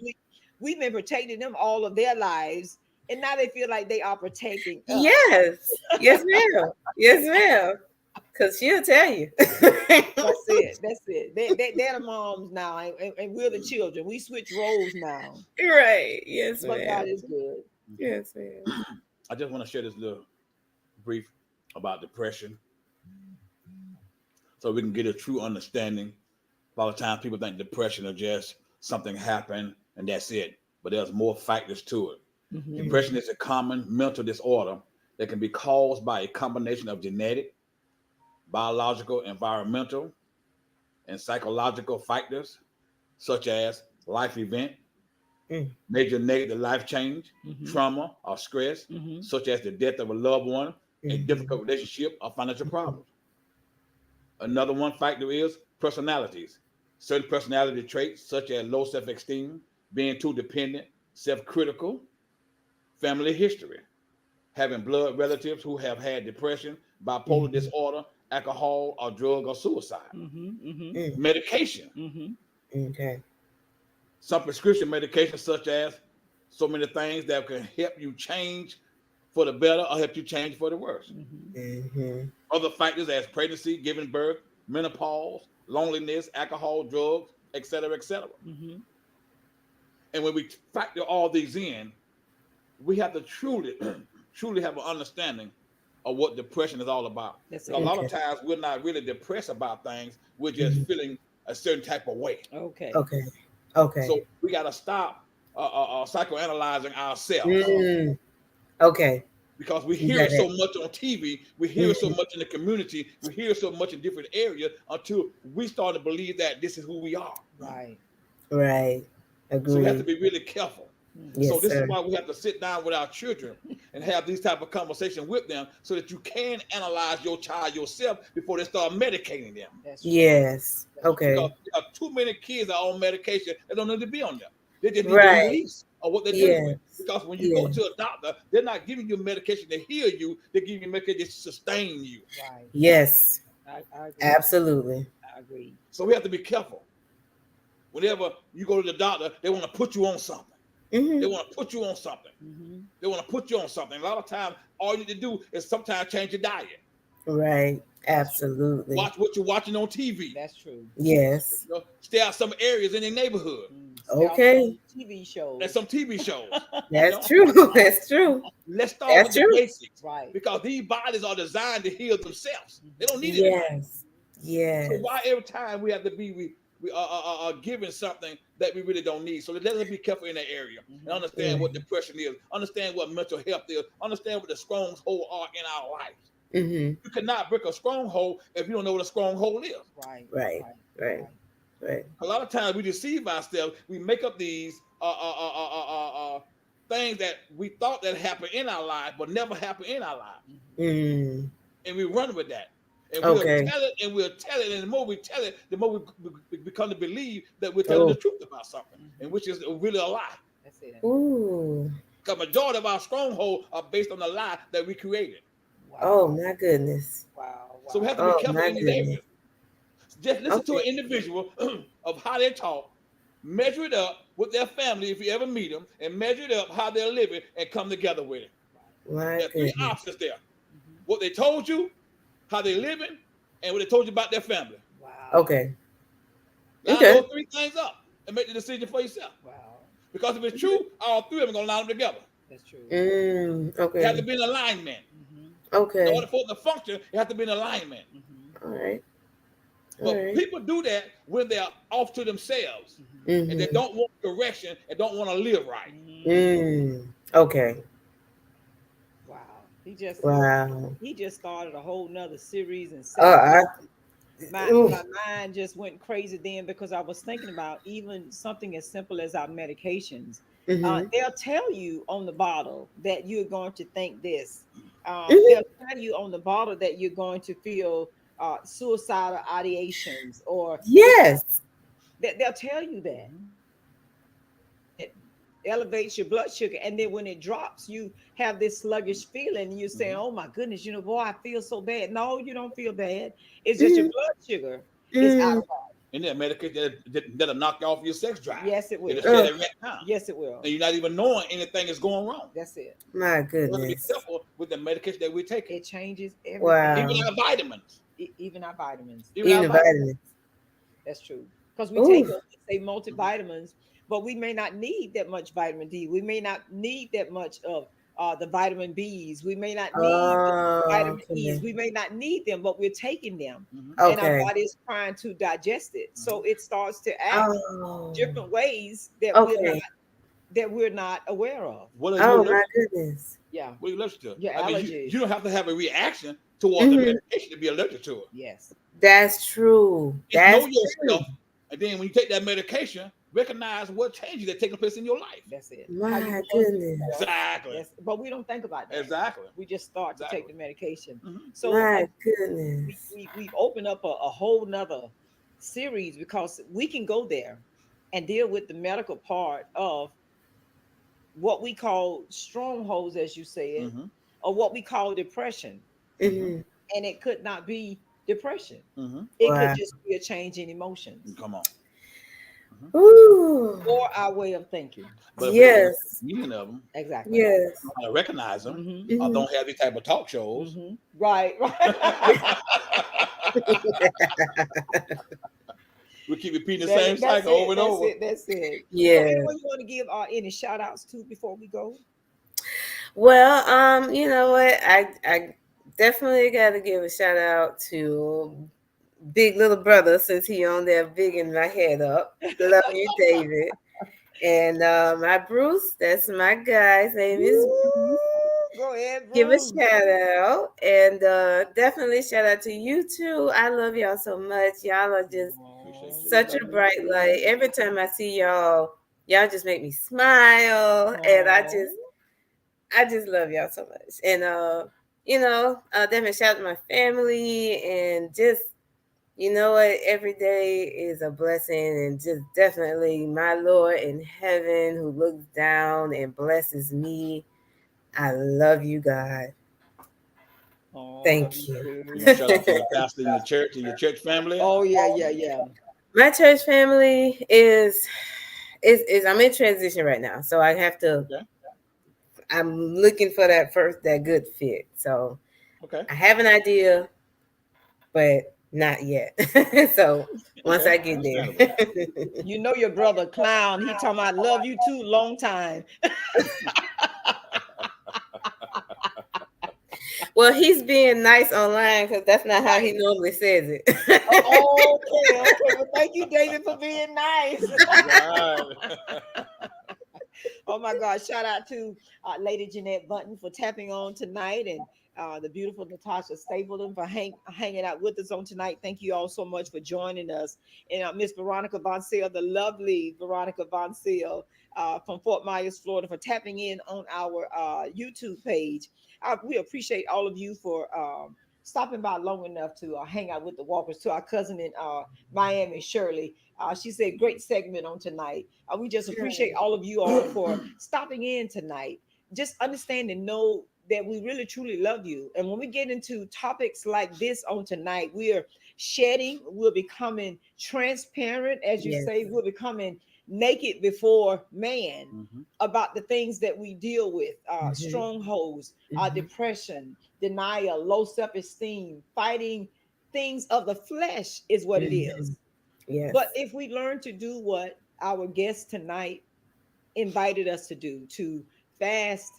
We've been protecting them all of their lives, and now they feel like they are protecting us. Yes. Yes, ma'am. Yes, ma'am. Because she'll tell you. That's it. That's it. They're the moms now, and we're the children. We switch roles now, Right. Yes, but God ma'am. is good. Yes, ma'am. I just want to share this little brief about depression so we can get a true understanding. A lot of times people think depression is just something happened and that's it, but there's more factors to it. Hmm. Mm. Depression is a common mental disorder that can be caused by a combination of genetic, biological, environmental, and psychological factors such as life event, Mm. major negative life change, Hmm. trauma, or stress, Hmm. such as the death of a loved one, a Mhm. difficult relationship, or financial Mhm. problems. Another one factor is personalities. Certain personality traits, such as low self esteem, being too dependent, self critical, family history, having blood relatives who have had depression, bipolar Mhm. disorder, alcohol, or drug or suicide. Hmm. Hmm. Mm. Medication. Hmm. Okay. Some prescription medications, such as so many things that can help you change for the better or help you change for the worse. Hmm. Mhm. Other factors as pregnancy, giving birth, menopause, loneliness, alcohol, drugs, etc., etc. Hmm. And when we factor all these in, we have to truly, truly have an understanding of what depression is all about. That's Because a lot it. of Okay. times we're not really depressed about things; we're just Mhm. feeling a certain type of way. Okay. Okay. So Okay. we got to stop psychoanalyzing ourselves Mm. Okay. because we You hear got it so it. much on TV, we hear it so Mhm. much in the community, we hear it so much in different areas until we start to believe that this is who we are. Right. Right. So we have to Agreed. be really careful. Hmm. So Yes, this is sir. why we have to sit down with our children and have these type of conversation with them so that you can analyze your child yourself before they start medicating them. That's true. Yes. That's true. Because Okay. there are too many kids are on medication that don't need to be on them. They just need the Right. release of what they're dealing with. Yes. Because when you go Yes. to a doctor, they're not giving you medication to heal you, they're giving you medication to sustain you. Right. Yes. I agree. Absolutely. I agree. So we have to be careful. Whenever you go to the doctor, they want to put you on something. They Mhm. want to put you on something. Hmm. They want to put you on something. A lot of times, all you need to do is sometimes change your diet. Right. That's true. Absolutely. Watch what you're watching on TV. That's true. That's true. Yes. Stay out some areas in your neighborhood Stay off Okay. some TV and shows. some TV shows. You That's know, true. That's true. let's start That's with the true. basics Right. because these bodies are designed to heal themselves. They don't Hmm. need anybody. Yes. So Yes. why every time we have to be we are giving something that we really don't need? So let us be careful in that area and Hmm. understand what Mm-hmm. depression is, understand what mental health is, understand what the strongholds are in our lives. Mm-hmm. You cannot break a stronghold if you don't know what a stronghold is. Right. Right. Right. Right. Right. Right. A lot of times we deceive ourselves. We make up these things that we thought that happened in our life, but never happened in our lives, Hmm. Mm. and we run with that. And we'll Okay. tell it and we'll tell it. And the more we tell it, the more we become to believe that we're telling the Oh. truth about something, and which is really a lie. That's it. Ooh. Because majority of our strongholds are based on the lie that we created. Oh Wow. my goodness. Wow. So we Wow. have to be Oh careful my in these goodness. areas. Just listen to Okay. an individual of how they talk, measure it up with their family if you ever meet them, and measure it up how they're living and come together with it. My There are three goodness. options there: Mhm. what they told you, how they living, and what they told you about their family. Wow. Okay. Line Okay. those three things up and make the decision for yourself. Wow. Because if it's true, all three of them are gonna line them together. That's true. It has to Okay. be in alignment. Mhm. In Okay. order for it to function, it has to be in alignment. Mhm. All right. All But right. people do that when they're off to themselves Mhm. and they Mm-hmm. don't want correction and don't want to live right. Mm. Mm. Okay. Wow. He just started a whole nother series and segment. I. My Oof. mind just went crazy then because I was thinking about even something as simple as our medications. Mm-hmm. They'll tell you on the bottle that you're going to think this. They'll Mm-hmm. tell you on the bottle that you're going to feel suicidal ideations, or Yes. they'll tell you that. Mhm. And it elevates your blood sugar, and then when it drops, you have this sluggish feeling, and you're saying, Mhm. "Oh my goodness, boy, I feel so bad." No, you don't feel bad. It's just your Mm-hmm. blood sugar is out Mm. of whack. And that medication that'll knock you off your sex drive. Yes, it It'll will. set Oh it right down. Yes, it will. And you're not even knowing anything is going wrong. That's it. my We have to be goodness. careful with the medication that we're taking. It changes everything, Even Wow. our vitamins. even our vitamins. Even Even our the vitamins. vitamins. That's true. Because we take Ooh. them, say Mhm. multivitamins, but we may not need that much vitamin D. We may not need that much of the vitamin Bs. We may not need the Oh, vitamin E's. okay. We may not need them, but we're taking them, Mhm. and our Okay. body is trying to digest it. So Mhm. it starts to act Oh. different ways that Okay. we're not aware of. What are you Oh my allergic to? goodness. Yeah, What are you allergic to? your I mean, you allergies. don't have to have a reaction towards the Mm-hmm. medication to be allergic to it. Yes, That's true. Just know That's true. yourself, and then when you take that medication, recognize what changes that taking place in your life. that's it. How you My was goodness. before. Exactly. But we don't think about that. Exactly. We just start to take Exactly. the medication. Hmm. So My we, goodness. we've opened up a whole nother series because we can go there and deal with the medical part of what we call strongholds, as you said, Hmm. or what we call depression. Hmm. Mm-hmm. And it could not be depression. Hmm. It could Wow. just be a change in emotions Come on. Hmm. Ooh. or our way of thinking. But if we don't know Yes. the meaning of them, Exactly. Yes. how to recognize them, Hmm. or Mm-hmm. don't have these type of talk shows, Hmm. Right, we right. keep repeating the same That's cycle over it. and That's over. it. That's it. So, Yeah. anyone you want to give any shout outs to before we go? Well, you know what? I definitely got to give a shout out to Big Little Brother since he on there bigging my head up. Love you, David. And my Bruce, that's my guy. His name is Woo! Bruce. Go ahead, Give a Bruce. shout out. And definitely shout out to you too. I love y'all so much. Y'all are just Appreciate Oh, you. we such love a you bright light. too. Every time I see y'all, y'all just make me smile. And Oh, I just love y'all so much. And definitely shout out to my family and just you know what, every day is a blessing and just definitely my Lord in heaven who looks down and blesses me. I love you, God. oh, love Thank you you. You want to too. shout out to your pastor in your church and your church family? Oh yeah, yeah, yeah. My church family is I'm in transition right now. So Okay. I'm looking for that good fit. So Okay. I have an idea, but not yet. So once Okay. I get Understandable. there. You know your brother clown. He talking about love you too, long time. Well, he's being nice online because that's not how he Right. normally says it. Okay, okay. Well, thank you, David, for being nice. Right. Oh my God! Shout out to Lady Jeanette Button for tapping on tonight, and the beautiful Natasha Stapleton for hanging out with us on tonight. Thank you all so much for joining us, and Miss Veronica Von Sale, the lovely Veronica Von Sale from Fort Myers, Florida, for tapping in on our YouTube page. We appreciate all of you for stopping by long enough to hang out with the walkers. To our cousin in Miami, Shirley, she said, great segment on tonight. We just appreciate all of you all for stopping in tonight. Just understand and know that we really truly love you. And when we get into topics like this on tonight, we are shedding, we're becoming transparent, as you Yes. say, we're becoming naked before man Mm-hmm. about the things that we deal with, Hmm. strongholds, Hmm. depression, denial, low self-esteem, fighting things of the flesh is what it Hmm. is. But Yes. if we learn to do what our guest tonight invited us to do, to fast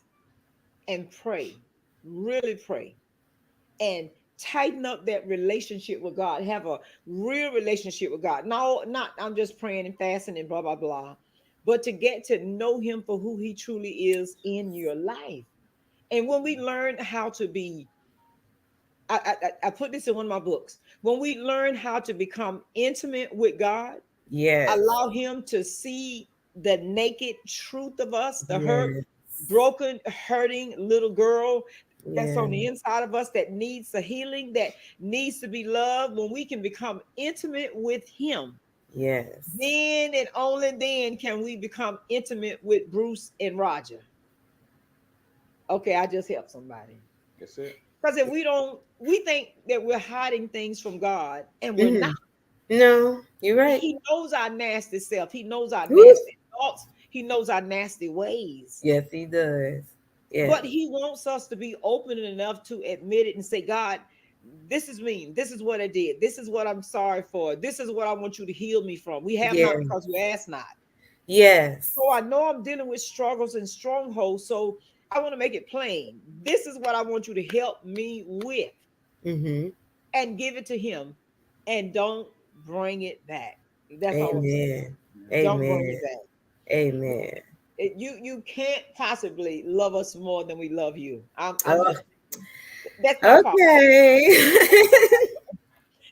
and pray, really pray, and tighten up that relationship with God, have a real relationship with God. No, not I'm just praying and fasting and blah, blah, blah, but to get to know Him for who He truly is in your life. And when we learn how to be, I put this in one of my books. When we learn how to become intimate with God, Yes. allow Him to see the naked truth of us, the hurt, Yes. broken, hurting little girl that's on the Yeah. inside of us that needs a healing, that needs to be loved. When we can become intimate with Him, Yes. then and only then can we become intimate with Bruce and Roger. Okay, I just helped somebody. That's it. Because if we don't, we think that we're hiding things from God, and we're not. Hmm. No, you're right. He knows our nasty self. He knows our Woo. nasty thoughts. He knows our nasty ways. Yes, he does. But Yes. he wants us to be open enough to admit it and say, God, this is me. This is what I did. This is what I'm sorry for. This is what I want you to heal me from. We have not Yeah. because we ask not. Yes. So I know I'm dealing with struggles and strongholds. So I want to make it plain. This is what I want you to help me with, Hmm. and give it to him, and don't bring it back. That's all I'm saying. Amen. Don't bring it Amen. back. Amen. You can't possibly love us more than we love you. I'm Oh, just, that's not possible. okay.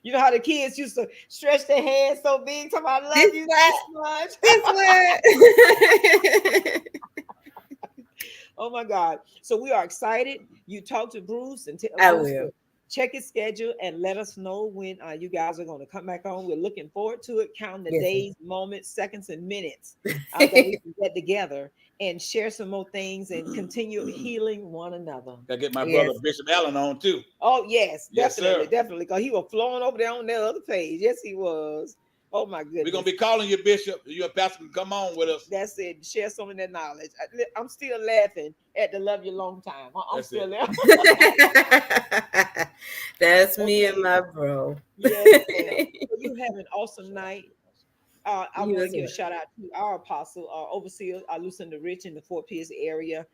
You know how the kids used to stretch their hands so big, talking about I This love you what? this much. This what? Oh my God. So we are excited. You talk to Bruce and tell I Bruce will. to check his schedule and let us know when you guys are going to come back on. We're looking forward to it, counting the Yes, days, moments, seconds, and minutes that sir. we can get together and share some more things and continue healing one another. Gotta get my brother Yes. Bishop Allen on too. Oh, yes, Yes, definitely, sir. definitely. Because he was flowing over there on that other page. Yes, he was. Oh my We're gonna goodness. be calling you Bishop. You and Pastor can come on with us. That's it. Share some of that knowledge. I'm still laughing at the love you long time. I'm That's still it. there. That's me and Okay. my bro. Yes, ma'am. So you have an awesome night. I You want to as give a well. shout out to our apostle, overseer, Lucinda Rich in the Fort Pierce area.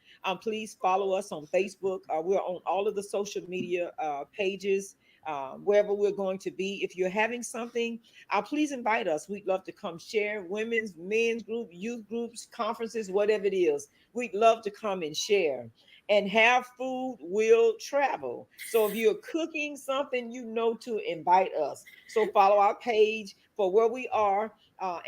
Please follow us on Facebook. We're on all of the social media pages, wherever we're going to be. If you're having something, please invite us. We'd love to come share women's, men's group, youth groups, conferences, whatever it is. We'd love to come and share. And have food will travel. So if you're cooking something, you know to invite us. So follow our page for where we are,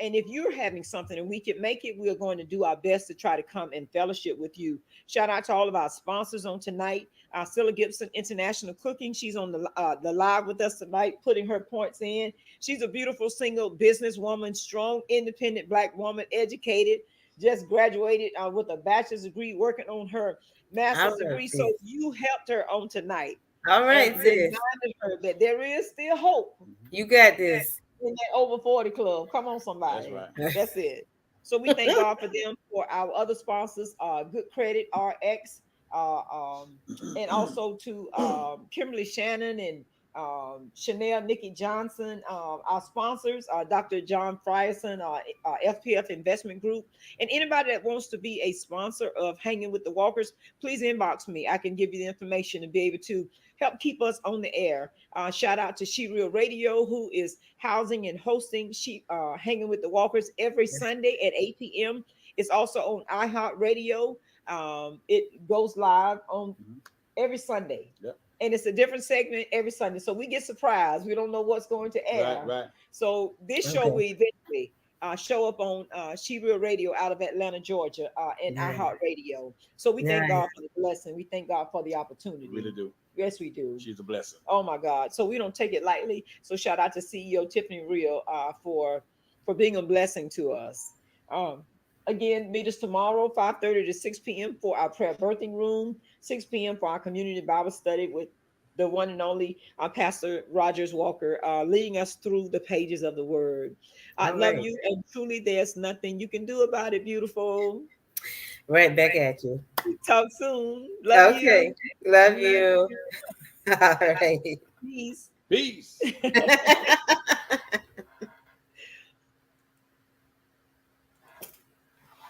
and if you're having something and we can make it, we're going to do our best to try to come and fellowship with you. Shout out to all of our sponsors on tonight. Stella Gibson International Cooking. She's on the live with us tonight, putting her points in. She's a beautiful single businesswoman, strong, independent Black woman, educated, just graduated with a bachelor's degree, working on her All master's right, degree. So sis. you helped her on tonight All and right, sis. reminded her that there is still hope Mhm. You got this. in that over 40 club. Come on, That's somebody. right. That's it. So we thank God for them, for our other sponsors, Good Credit RX, uh, um, and also to Kimberly Shannon and Chanel Nikki Johnson, our sponsors, Dr. John Frierson, FPF Investment Group, and anybody that wants to be a sponsor of Hanging with the Walkers, please inbox me. I can give you the information and be able to help keep us on the air. Shout out to She Real Radio, who is housing and hosting She Hanging with the Walkers every Sunday at 8 p.m. It's also on iHeartRadio. It goes live on Mhm. every Sunday. Yep. And it's a different segment every Sunday. So we get surprised. We don't know what's going to Right, air. right. So this show Okay. will eventually show up on She Real Radio out of Atlanta, Georgia, and Nice. iHeartRadio. So we thank Nice. God for the blessing. We thank God for the We really opportunity. do. Yes, we do. She's a blessing. Oh my God. So we don't take it lightly. So shout out to CEO Tiffany Real for being a blessing to us. Um, Again, meet us tomorrow, 5:30 to 6 p.m. for our prayer birthing room, 6 p.m. for our community Bible study with the one and only Pastor Rogers Walker, leading us through the pages of the Word. I All love right. you, and truly, there's nothing you can do about it, beautiful. Right back at you. Talk soon. Love you. Okay. Love Amen. you. All right. Peace. Peace.